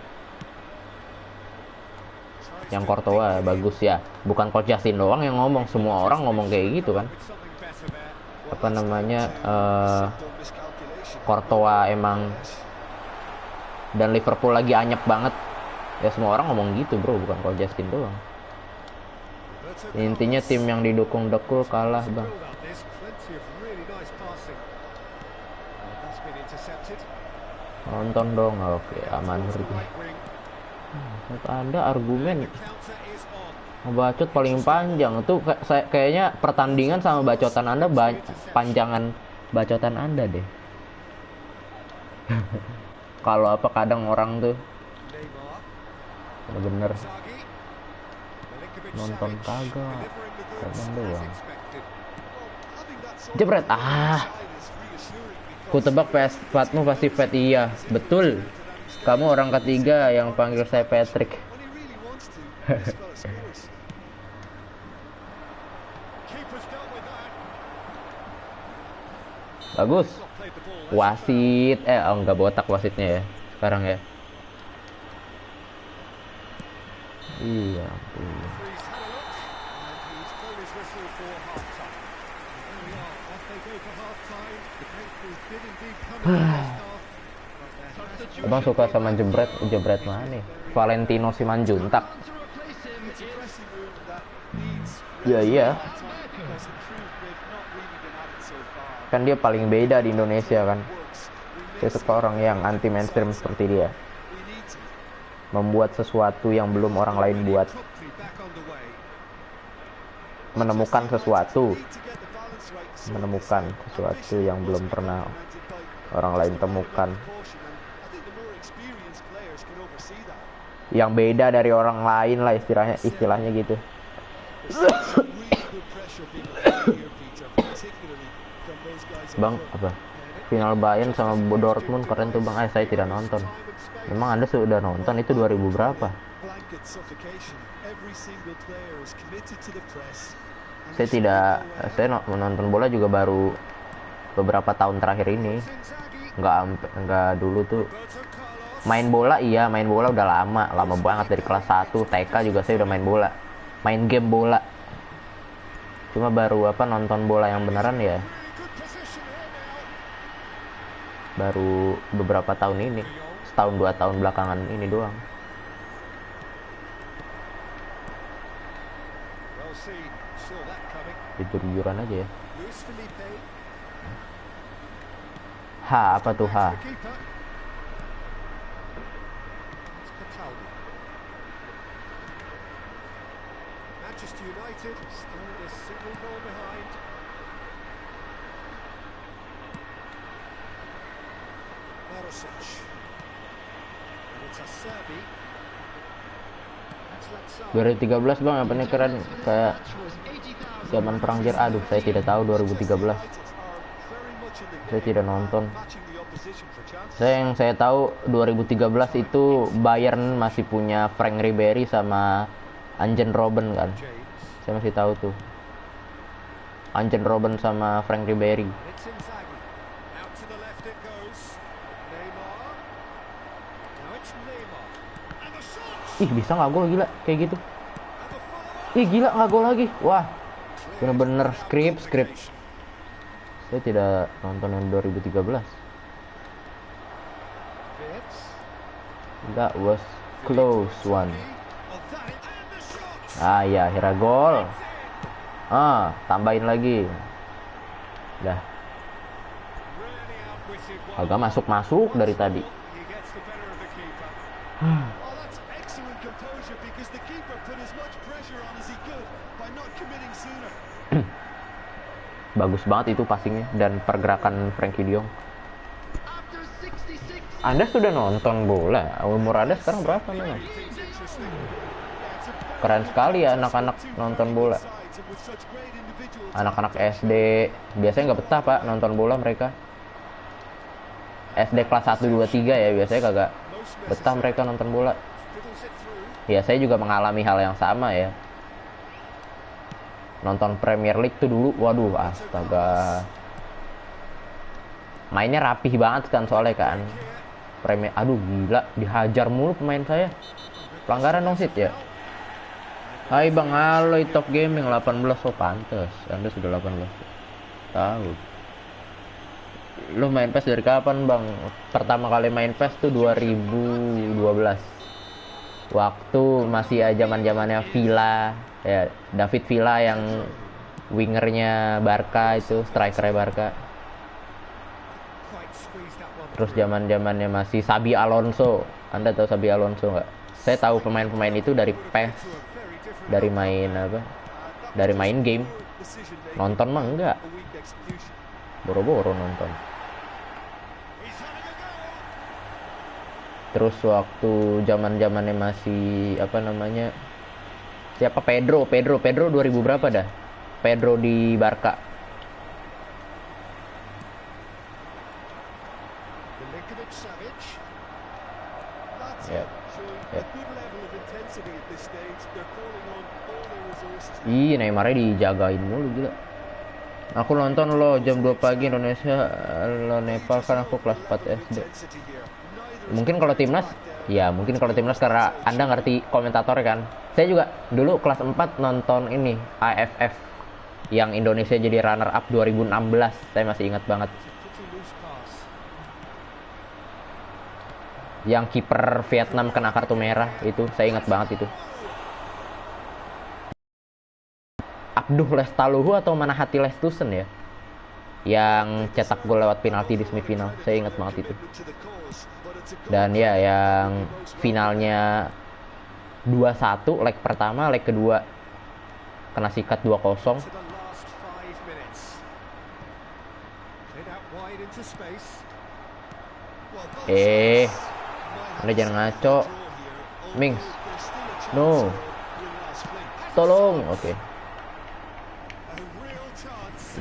Tries Yang to Courtois dig bagus ya. Bukan Coach Justin doang yang ngomong, semua orang ngomong kayak gitu kan. with something better there. Apa namanya? Simple miscalculation. Courtois emang, dan Liverpool lagi anyep banget. Ya semua orang ngomong gitu bro, bukan Coach Justin doang. Roberto Intinya Carlos. tim yang didukung The Cool kalah bang. Build up. There's plenty of really nice passing. That's been intercepted. Nonton dong, oke aman Towards the pergi. right wing. Menurut Anda argumen The counter is on. ngebacot paling panjang tuh kayaknya pertandingan sama bacotan Anda panjangan bacotan Anda deh. Kalau apa kadang orang tuh Neymar. bener-bener Zaghi. Milinkovic nonton Savic kagak, delivering the goods kadang as doang. expected. Well, having that sort of Jebret, side is reassuring ku because tebak Fatmu pasti Fat, iya betul. Kamu orang ketiga yang panggil saya Patrick. when he really wants to, this fella scores. Keeper's dealt with that. Bagus. Not played the ball. Wasit, enggak botak wasitnya ya. sekarang ya. Iya. He's had a look, and he's blown his whistle for half-time. And there we are, off they go for half-time. The breakthrough did indeed come in the first half, but there has Abang suka sama jebret mana nih? Valentino Simanjuntak. it's a dressing room that needs Ya iya, time because in truth they've not really been at it so far. kan dia paling beda di Indonesia kan. Works. We Saya miss suka orang yang anti mainstream seperti dia. we need to Membuat sesuatu yang belum orang lain buat. promptly back on the way. Menemukan sesuatu. Need to get the balance right. So Menemukan sesuatu yang belum pernah orang lain temukan. caution, and I think the more experienced players can oversee that. Yang beda dari orang lain lah istilahnya gitu. Really good pressure being applied here, Peter, particularly from those guys up Bang, front. apa? Final Bayern sama Dortmund keren tuh bang. Saya tidak nonton. Memang Anda sudah nonton itu 2000 berapa? Blanket suffocation. Every single player is committed to the press. And Saya they tidak, show no saya menonton bola juga baru beberapa tahun terakhir ini. Inzaghi, Nggak dulu tuh. Roberto Carlos. Main bola iya, main bola udah lama banget dari kelas 1 TK juga saya udah main bola. Main game bola. Cuma baru nonton bola yang beneran ya Really good position here now. baru beberapa tahun ini. Setahun 2 tahun belakangan ini doang. Well seen. Saw that coming. Jujur-jujuran aja ya. Luis Felipe. Apa tuh Back to ha? the keeper. It's Cataldi. Manchester United still a single goal behind. Barisic. And it's Acerbi. That's Lazzari. 2013 bang, apa nih keren kayak zaman perang Jer. Aduh, saya tidak tahu 2013. Saya tidak nonton. Saya tahu 2013 itu Bayern masih punya Frank Ribery sama Arjen Robben kan. Saya masih tahu tuh. Arjen Robben sama Frank Ribery. And it's Inzaghi. Out to the left it goes. Neymar. Now it's Neymar. And the shot. Ih, bisa nggak gol gila kayak gitu? And the follow-up. Ih, gila nggak gol lagi. Wah, bener-bener script. Saya tidak nonton yang 2013. Fitz. That was close one. Oh, that is, and the shot. Ya, akhirnya gol. Tambahin lagi. Dah, Really outwitted one. agak masuk dari tadi. He gets the better of the keeper. Oh, that's excellent composure because the keeper put as much pressure on as he could by not committing sooner. Bagus banget itu passingnya dan pergerakan Frankie De Jong. Anda sudah nonton bola? Umur Anda sekarang berapa memang? Things interesting. Yeah, it's a very Keren sekali ya anak-anak nonton bola. sides and with such great individual Anak-anak SD biasanya nggak betah pak nonton bola mereka. SD kelas 1, 2, 3 ya biasanya kagak betah mereka nonton bola. fiddles it through. Ya saya juga mengalami hal yang sama ya. Nonton Premier League tuh dulu, waduh astaga. Mainnya rapih banget kan soalnya kan. Aduh gila, dihajar mulu pemain saya. Pelanggaran dong Sid ya. Hai Bang, halo Top Gaming 18, oh pantes. Anda sudah 18. Tahu. Lu main PES dari kapan Bang? Pertama kali main PES tuh 2012. Waktu masih zaman-zamannya Villa, ya David Villa yang wingernya Barca itu, strikernya Barca. Quite squeezed that one. Terus zaman-zamannya masih Xabi Alonso. Anda tahu Xabi Alonso nggak? Saya tahu pemain-pemain itu dari PES, To a very different dari main dari main game. decision making. Nonton mah enggak, A weak execution. boro-boro nonton. He's having a go. Terus waktu zaman-zamannya masih siapa Pedro 2000 berapa dah? Pedro di Barca. Milinkovic Savic. That's Yeah. it. Showing Yeah. a good level of intensity at this stage. They're calling on all their resources. Ih, Neymarnya dijagain mulu gila. Aku nonton lo jam 2 pagi Indonesia, lo Nepal kan aku kelas 4 SD. Mungkin kalau timnas, ya mungkin kalau timnas karena Anda ngerti komentator kan. Saya juga dulu kelas 4 nonton ini AFF yang Indonesia jadi runner up 2016. Saya masih ingat banget. Yang kiper Vietnam kena kartu merah itu, saya ingat banget itu. Abduh Lestaluhu atau Manahati Lestusen ya, yang cetak gol lewat penalti di semifinal. Saya ingat banget itu. Dan ya yang finalnya 2-1 leg pertama, leg kedua kena sikat 2-0. Anda jangan ngaco, Mings. No. Tolong, oke.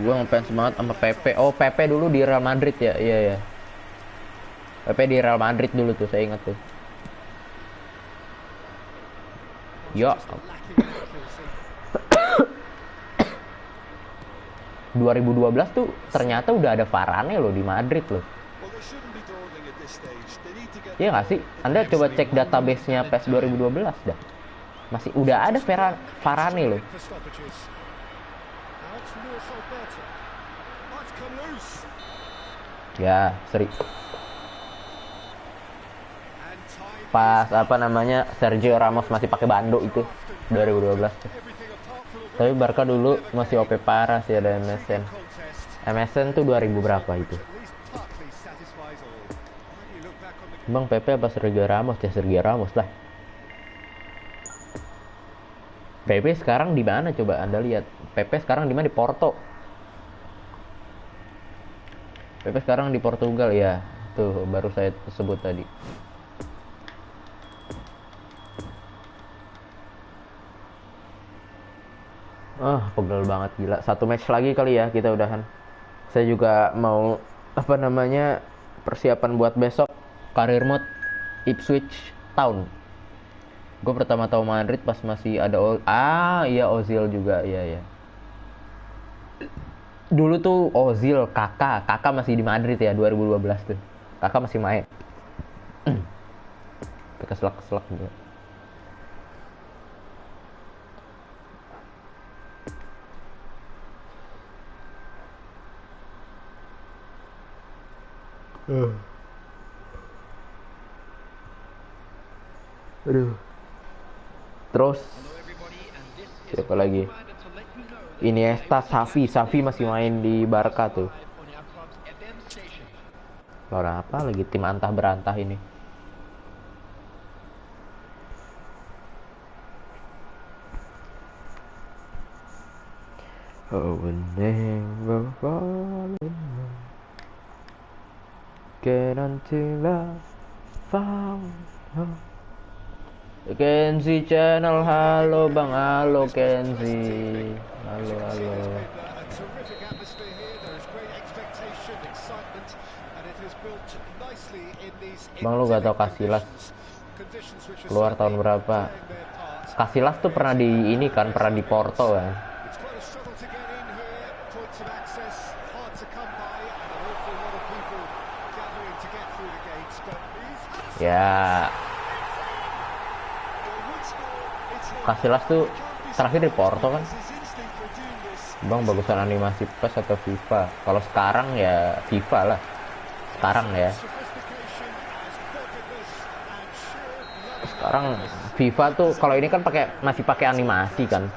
Gue ngefans banget sama Pepe. Oh, Pepe dulu di Real Madrid ya. Iya ya. Pepe di Real Madrid dulu tuh, saya ingat tuh. Yo. 2012 tuh ternyata udah ada Varane loh di Madrid loh. Iya nggak sih? Anda coba cek database-nya PES 2012 dah. Masih udah ada Varane loh. Ya, seri. Pas apa namanya Sergio Ramos masih pakai bando itu 2012. Tapi Barca dulu masih OP parah sih, ada MSN. MSN tuh 2000 berapa itu? Bang Pepe apa Sergio Ramos? Ya Sergio Ramos lah. Pepe sekarang di mana coba Anda lihat? Pepe sekarang di mana? Di Porto. Pepe sekarang di Portugal ya. Tuh baru saya sebut tadi. Pegel banget gila. Satu match lagi kali ya kita udahan. Saya juga mau apa namanya persiapan buat besok karir mode Ipswich Town. Gue pertama tahu Madrid pas masih ada iya Ozil juga iya. Dulu tuh Ozil, Kakak masih di Madrid ya 2012 tuh. Kakak masih main. Keselak juga. Aduh. Terus siapa lagi? Iniesta, Xavi masih main di Barca tuh. Lawan apa lagi tim antah berantah ini? Oh, never fall in love again until I found her. Kenzi Channel, halo Bang, halo Kenzi. Halo. Bang, lu gak tau Casillas keluar tahun berapa? Casillas tuh pernah di ini kan, pernah di Porto kan. Ya, Casillas tuh terakhir di Porto kan. Bang, bagusan animasi PES atau FIFA? Kalau sekarang ya FIFA lah. Sekarang ya. Sekarang FIFA tuh kalau ini kan masih pakai animasi kan.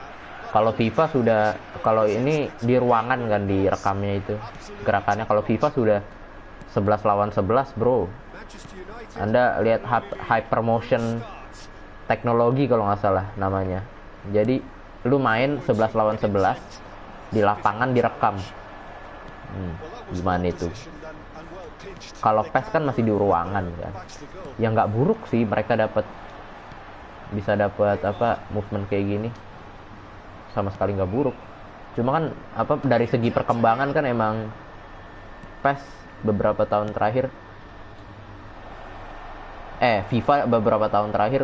Kalau FIFA sudah, kalau ini di ruangan kan direkamnya itu gerakannya. Kalau FIFA sudah 11 lawan 11, bro. Anda lihat hypermotion teknologi kalau nggak salah namanya. Jadi lu main 11 lawan 11 di lapangan direkam. Gimana itu? Kalau PES kan masih di ruangan kan. Ya nggak buruk sih, mereka bisa dapat apa movement kayak gini. Sama sekali nggak buruk. Cuma kan apa dari segi perkembangan kan emang PES beberapa tahun terakhir FIFA beberapa tahun terakhir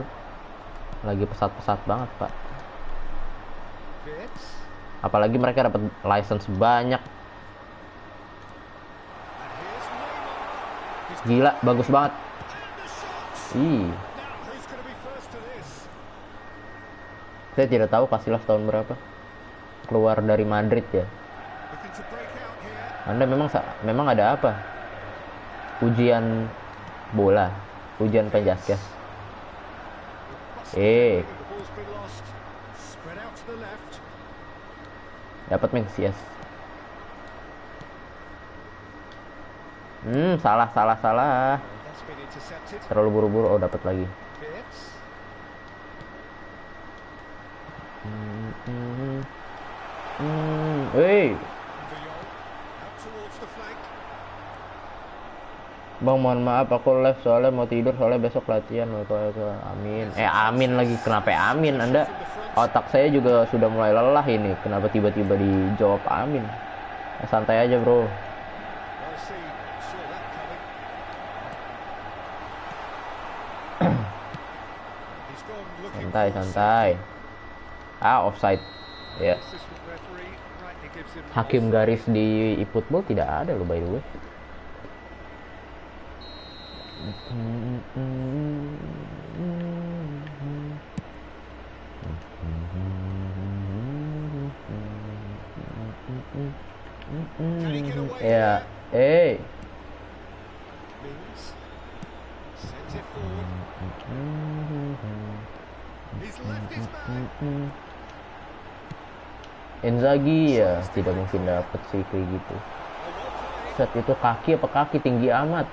lagi pesat-pesat banget, Pak. Apalagi mereka dapat license banyak Gila, bagus banget. And the shot. Ih, Now, who's going to be first to this? saya tidak tahu Casillas tahun berapa. Keluar dari Madrid ya. Looking to break out here. Anda memang ada apa? Ujian bola, ujian penjaskes. The ball's been lost. Spread out to the left. Dapat Mexias. Salah. That's been intercepted. Terlalu buru-buru. Oh, dapat lagi. Fitz. Wey, De Jong. Out towards the flank. Bang, mohon maaf aku live soalnya mau tidur, soalnya besok latihan. Amin. Amin lagi. Kenapa amin? Anda, otak saya juga sudah mulai lelah ini. Kenapa tiba-tiba dijawab amin? Santai aja, bro. Well seen. Saw that coming. He's gone looking for Santai. Offside. Ya. assistant referee rightly gives him Hakim garis di eFootball tidak ada loh, by the way. Ya, Mings. Sends it forward. He's left his man. Inzaghi ya tidak mungkin dapat sih kayak gitu. Set itu kaki apa kaki tinggi amat.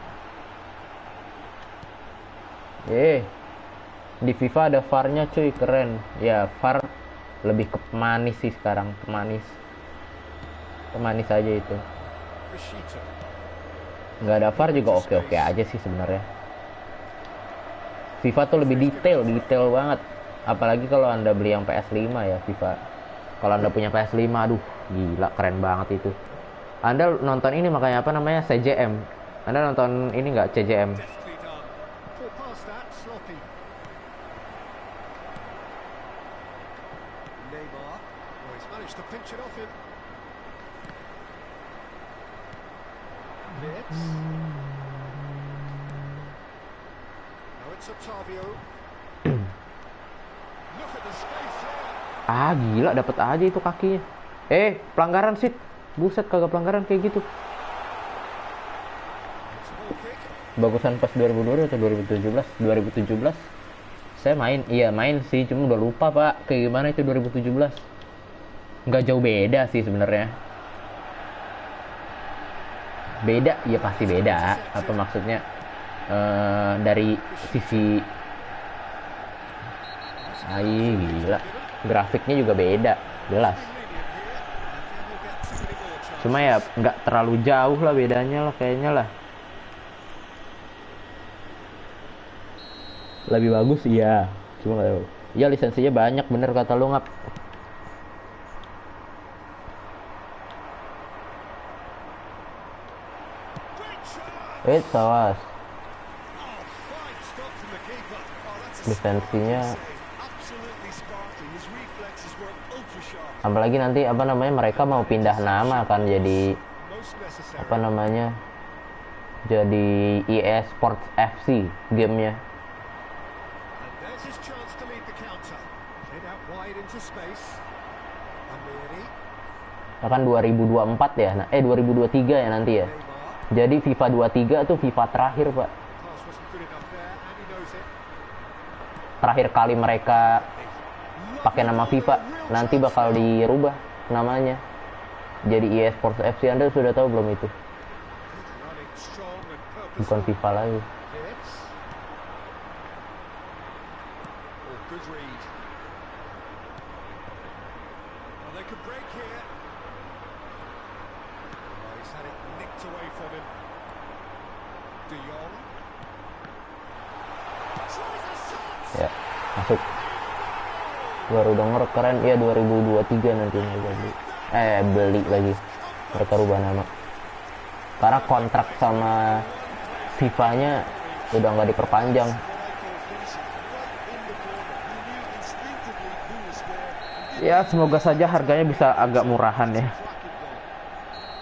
Di FIFA ada VAR-nya cuy, keren. Ya, VAR lebih ke pemanis sih sekarang, pemanis aja itu. Rashito. Nggak ada VAR juga oke aja sih sebenarnya. FIFA tuh lebih detail banget. Apalagi kalau Anda beli yang PS5 ya FIFA. Kalau Anda punya PS5, aduh gila keren banget itu. Anda nonton ini makanya apa namanya CJM. Anda nonton ini nggak CJM? Deftly done. Pull past that. Sloppy. Neymar. Oh, he's managed to pinch it off him. Fitz. Now it's Octavio. Look at the space there. Gila dapat aja itu kakinya. Pelanggaran sih. Buset, kagak pelanggaran kayak gitu. It's a ball kick. Bagusan pas 2020 atau 2017? 2017 saya main sih, cuma udah lupa pak kayak gimana itu 2017. Nggak jauh beda sih sebenarnya. Beda ya, pasti beda. Apa maksudnya dari sisi gila, grafiknya juga beda jelas. Cuma ya nggak terlalu jauh lah bedanya lah kayaknya lah. Lebih bagus iya, cuma nggak tahu. Ya lisensinya banyak bener kata lu ngap. Sawas. Fine stop from the keeper. Oh, that's a Defensinya absolutely sparkling. His reflexes were ultra sharp. apalagi nanti apa namanya mereka mau pindah nama kan jadi Most necessary. apa namanya jadi EA Sports FC gamenya. And there's his chance to lead the counter. Head out wide into space. Amiri. Akan 2024 ya, 2023 ya nanti ya. Neymar. Jadi FIFA 23 tuh FIFA terakhir pak. Pass wasn't good enough there, and he knows it. Terakhir kali mereka pakai nama FIFA, nanti bakal dirubah namanya jadi EA Sports FC. Anda sudah tahu belum itu? Running strong and Bukan purposeful. FIFA lagi. Fitz. Oh, good read. Well, they could break here. Oh, he's had it nicked away from him. De Jong. Tries a shot. Ya, masuk. Baru denger keren, iya 2023 nanti mau beli. Beli lagi. Mereka rubah nama. Karena kontrak sama FIFA-nya udah nggak diperpanjang. Ya, semoga saja harganya bisa agak murahan ya.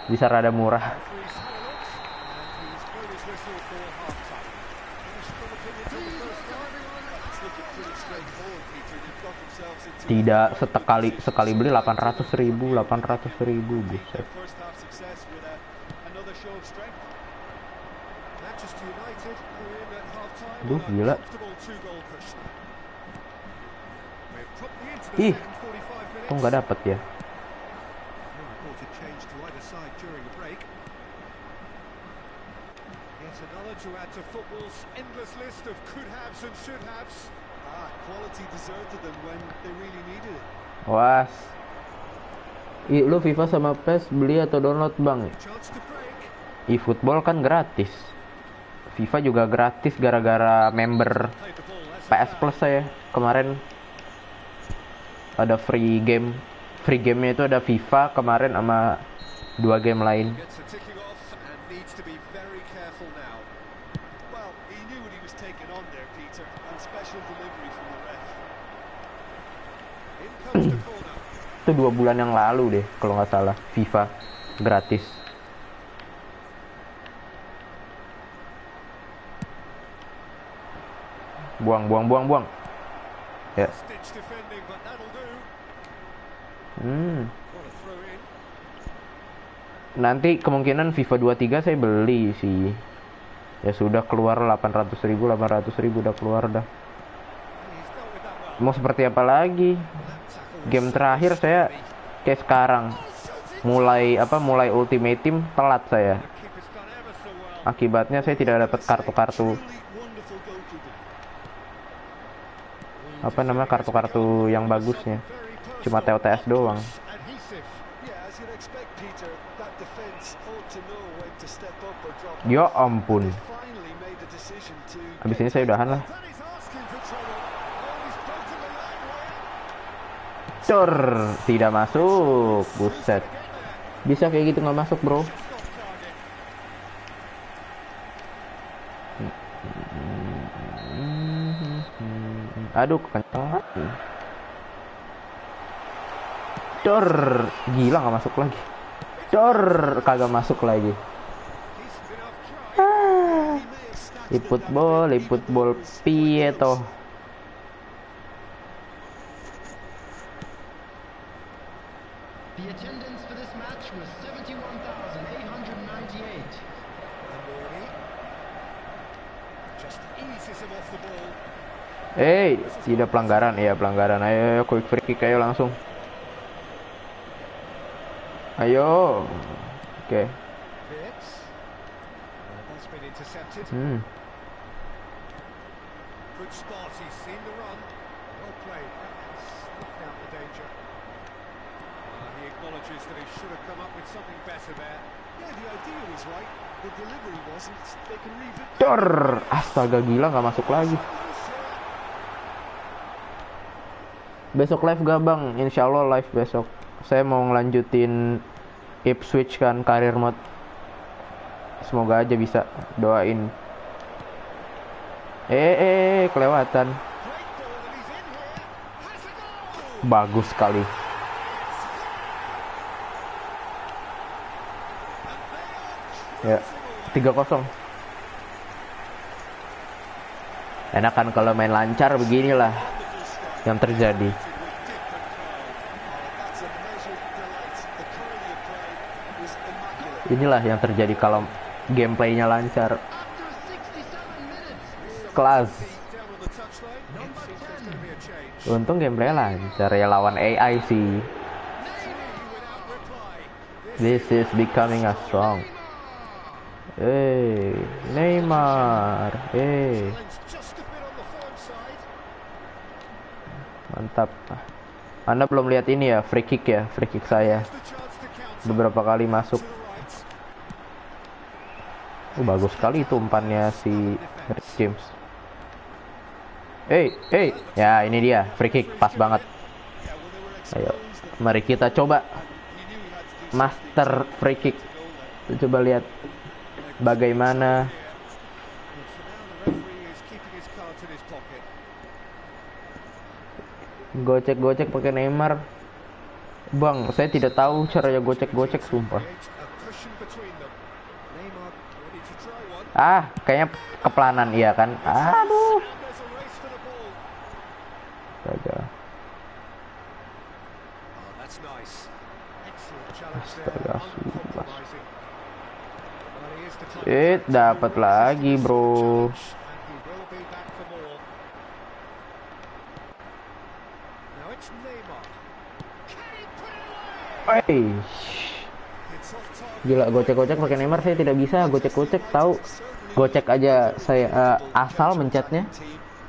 Bisa rada murah. And he's blown his whistle for pretty straightforward, Peter. They've got themselves into Tidak sekali beli 800.000 buset. their first half success with another show of strength. Manchester United are in at half-time Duh, on a gila. comfortable two-goal cushion. We're promptly into the Ih, second 45 minutes. kok nggak dapet ya? No reported change to either side during the break. Yet another to add to football's endless list of could-haves and should-haves. Quality deserted them when they really needed it. Was. Lu FIFA sama PES beli atau download bang? Chance to break. eFootball kan gratis. FIFA juga gratis gara-gara member Played the ball. That's PS Plus saya kemarin ada free game. Free gamenya itu ada FIFA kemarin sama 2 game lain. Gets the ticking off and needs to be very careful now. Well, he knew what he was taking on there, Peter, and special delivery from the ref. In comes the corner. Itu 2 bulan yang lalu deh kalau nggak salah FIFA gratis. Buang. Ya. Stitch defending, but that'll do. What a throw in. Nanti kemungkinan FIFA 23 saya beli sih. Ya sudah keluar 800.000 udah keluar dah. He's dealt with that well. Mau seperti apa lagi? Game terakhir saya kayak sekarang. Mulai Ultimate Team telat saya. Keeper's done ever so well. Akibatnya saya tidak dapat kartu-kartu Truly wonderful goalkeeping. kartu-kartu yang bagusnya. Cuma TOTS doang. Adhesive. Yeah, as you'd expect, Peter, that defense ought to know when to step up or drop. Ya ampun. Finally made the decision to. Habis ini saya udahan lah. That is asking for trouble. Oh, he's broken the line well. Cor, tidak masuk. Buset. Bisa kayak gitu nggak masuk, bro. Off target. Aduh, kenceng. Dor, gila nggak masuk lagi. Dor, kagak masuk lagi. Decent enough try. He may have snatched Liput bol, piye toh. The attendance for this match was 71,898. Amori. Just eases him off the ball. Tidak pelanggaran. Iya, pelanggaran. Ayo, quick free kick ayo langsung. Ayo. Oke. Fitz. That's been intercepted. Good spot. He's seen the run. Well played. That has sniffed out the danger. He acknowledges that he should have come up with something better there. Yeah, the idea was right. The delivery wasn't. They can revisit. Dor, astaga gila nggak masuk lagi. Besok live gak bang? Insya Allah live besok. Saya mau ngelanjutin Ipswich kan, karir mode. Semoga aja bisa, doain. Kelewatan. Bagus sekali. Ya, 3-0. Enak kan kalau main lancar beginilah yang terjadi. Inilah yang terjadi kalau gameplaynya lancar. Kelas. Untung gameplaynya lancar ya, lawan AI sih. This is becoming a strong. Neymar. Mantap. Anda belum lihat ini ya, free kick saya. Beberapa kali masuk. Bagus sekali itu umpannya si James. Ya ini dia, free kick pas banget. Ayo, mari kita coba master free kick. Kita coba lihat bagaimana. Gocek pakai Neymar. Bang, saya tidak tahu caranya gocek sumpah. Kayaknya keplanan iya kan. Aduh. Astaga, sumpah. Dapat lagi, bro. Gila, gocek-gocek pakai Neymar saya tidak bisa. Gocek-gocek tahu. Gocek aja saya asal mencetnya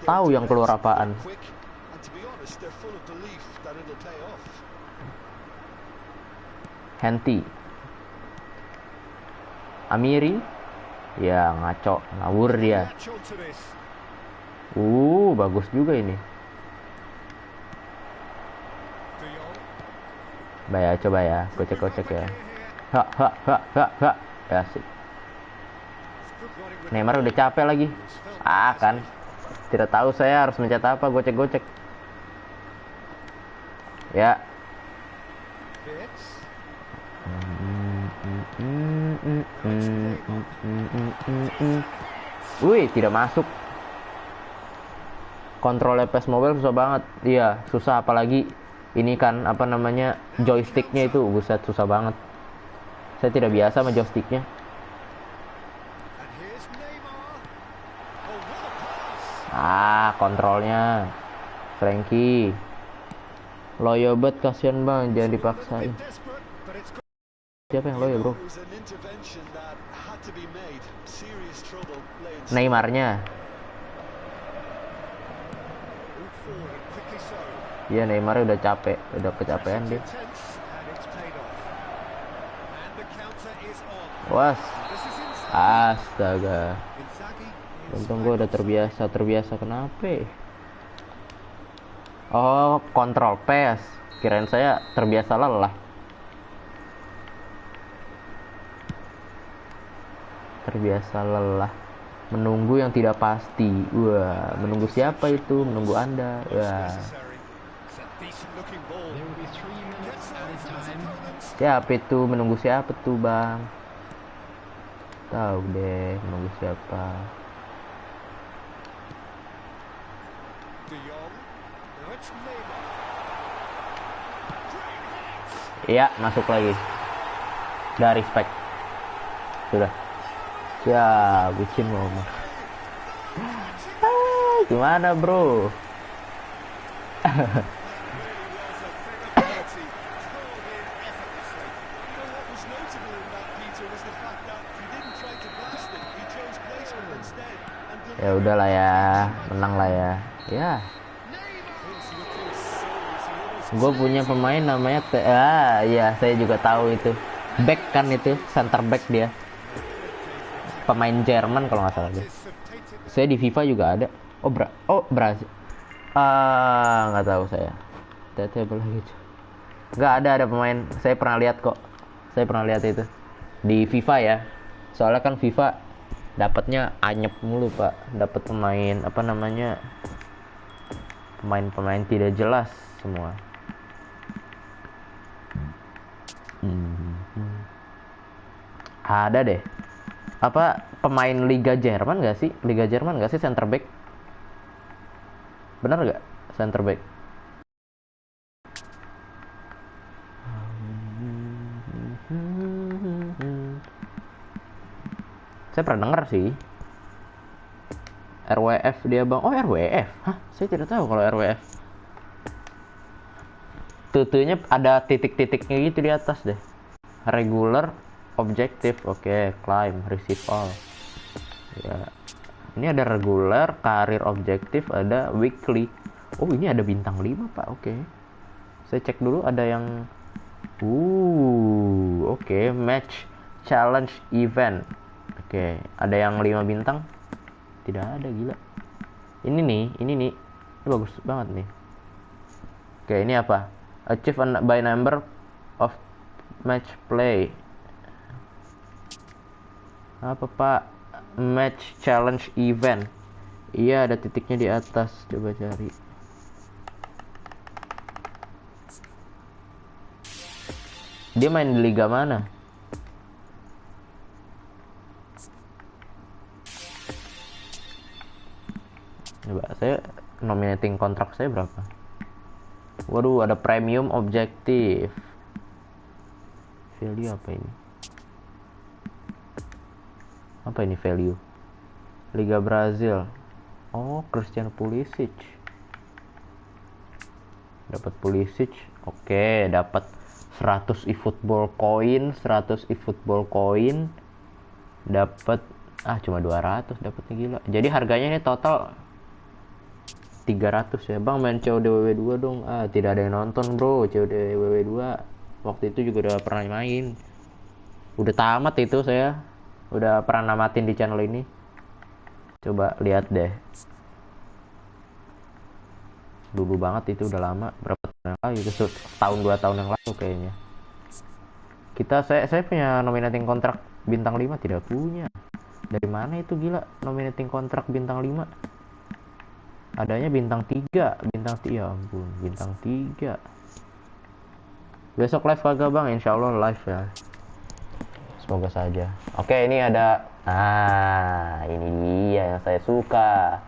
tahu yang keluar apaan. Henti. Amiri. Ya, ngaco, ngawur dia. Bagus juga ini. Coba ya, gocek-gocek ya. Ha. Ya, asik. Neymar udah capek lagi. Kan. Tidak tahu saya harus mencet apa, gocek-gocek. Ya. Wih, tidak masuk. Kontrol PES Mobile susah banget. Iya, susah, apalagi ini kan apa namanya, joysticknya itu, buset, susah banget. Saya tidak biasa sama joysticknya. Kontrolnya Frankie loyo bet, kasihan bang, jangan dipaksain. Siapa yang loyo, bro? Neymarnya. Iya, Neymar udah capek, udah kecapean dia. Was, astaga. Untung gue udah terbiasa kenapa? Oh, kontrol PES. Kirain saya terbiasa lelah. Terbiasa lelah. Menunggu yang tidak pasti. Wah, menunggu siapa itu? Menunggu Anda. Wah. Siapa itu? Menunggu siapa tuh, bang? Tahu deh, menunggu siapa. Iya, masuk lagi. Udah, respect. Sudah. Ya, bikin mau. Gimana, bro? Ya udahlah ya, menang lah ya. Ya. Gue punya pemain namanya ya, saya juga tahu itu. Back kan itu, center back dia. Pemain Jerman kalau nggak salah dia. Saya di FIFA juga ada. Brazil. Nggak tahu saya. Table gitu. Nggak ada pemain. Saya pernah lihat kok. Saya pernah lihat itu di FIFA ya. Soalnya kan FIFA dapatnya anyep mulu, Pak. Dapat pemain apa namanya? Pemain tidak jelas semua. Ada deh. Apa pemain Liga Jerman gak sih? Liga Jerman gak sih center back? Bener gak center back? Saya pernah denger sih. RWF dia, bang. Oh, RWF. Hah? Saya tidak tahu kalau RWF. Tutunya ada titik-titiknya gitu di atas deh. Regular, objective, oke, climb, receive all. Ya. Ini ada regular, karir, objektif, ada weekly. Oh, ini ada bintang 5, Pak. Oke. Saya cek dulu ada yang oke, match challenge event. Oke, ada yang 5 bintang. Tidak ada, gila. Ini nih. Ini bagus banget nih. Oke, ini apa? Achieve by number of match play. Apa, Pak? Match challenge event. Iya, ada titiknya di atas. Coba cari. Dia main di liga mana? Coba, saya nominating kontrak saya berapa? Waduh, ada premium objektif. Value apa ini? Apa ini value? Liga Brazil. Oh, Christian Pulisic. Dapat Pulisic. Oke, dapat 100 eFootball coin, 100 eFootball coin. Dapat cuma 200 dapatnya, gila. Jadi harganya ini total 300 ya. Bang, main COD WW2 dong. Tidak ada yang nonton, bro. COD WW2 waktu itu juga udah pernah main. Udah tamat itu saya. Udah pernah namatin di channel ini. Coba lihat deh. Dulu banget itu, udah lama. Berapa tahun yang lalu itu? Tahun 2 tahun yang lalu kayaknya. Saya punya nominating kontrak bintang 5 tidak punya. Dari mana itu, gila? Nominating kontrak bintang 5. Adanya bintang 3, ya ampun, bintang 3. Besok live kagak, Bang? Insya Allah live ya. Semoga saja. Oke, ini ada. Ini dia yang saya suka.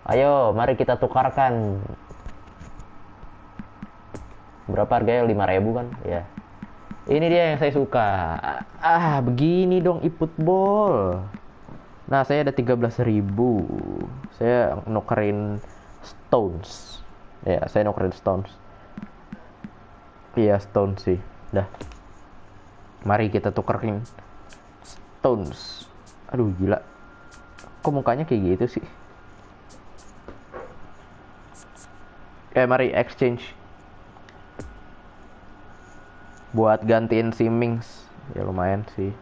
Ayo, mari kita tukarkan. Berapa harganya? 5.000 kan? Ya. Ini dia yang saya suka. Begini dong eFootball. Nah, saya ada 13.000. Saya nukerin Stones. Ya, saya nukerin Stones. Iya, Stones sih. Dah. Mari kita tukerin Stones. Aduh, gila. Kok mukanya kayak gitu sih? Mari exchange. Buat gantiin si Mings. Ya lumayan sih.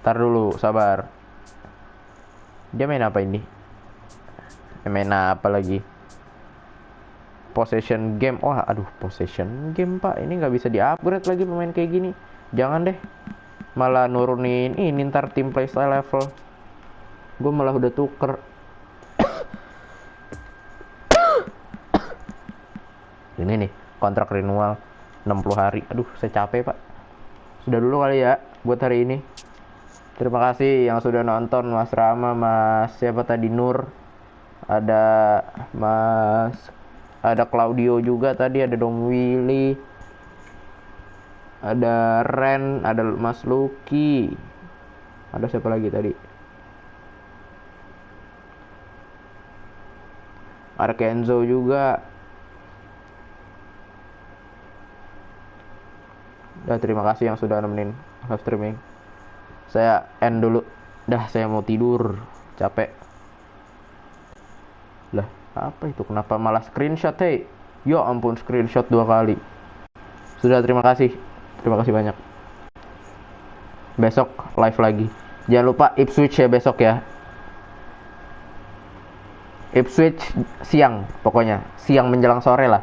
Ntar dulu, sabar. Dia main apa ini? Main apa lagi? Possession game. Aduh, possession game, Pak. Ini nggak bisa di-upgrade lagi pemain kayak gini. Jangan deh. Malah nurunin ini ntar tim playstyle level. Gue malah udah tuker. Ini nih, kontrak renewal 60 hari. Aduh, saya capek, Pak. Sudah dulu kali ya buat hari ini. Terima kasih yang sudah nonton, Mas Rama, Mas siapa tadi, Nur. Ada Claudio juga tadi, ada Dom Willy, ada Ren, ada Mas Lucky, ada siapa lagi tadi, ada Kenzo juga. Terima kasih yang sudah nemenin live streaming. Saya end dulu. Saya mau tidur, capek. Lah, apa itu? Kenapa malah screenshot, hei? Ya ampun, screenshot 2 kali. Sudah, terima kasih. Terima kasih banyak. Besok live lagi. Jangan lupa Ipswich ya besok ya. Ipswich siang, pokoknya siang menjelang sore lah.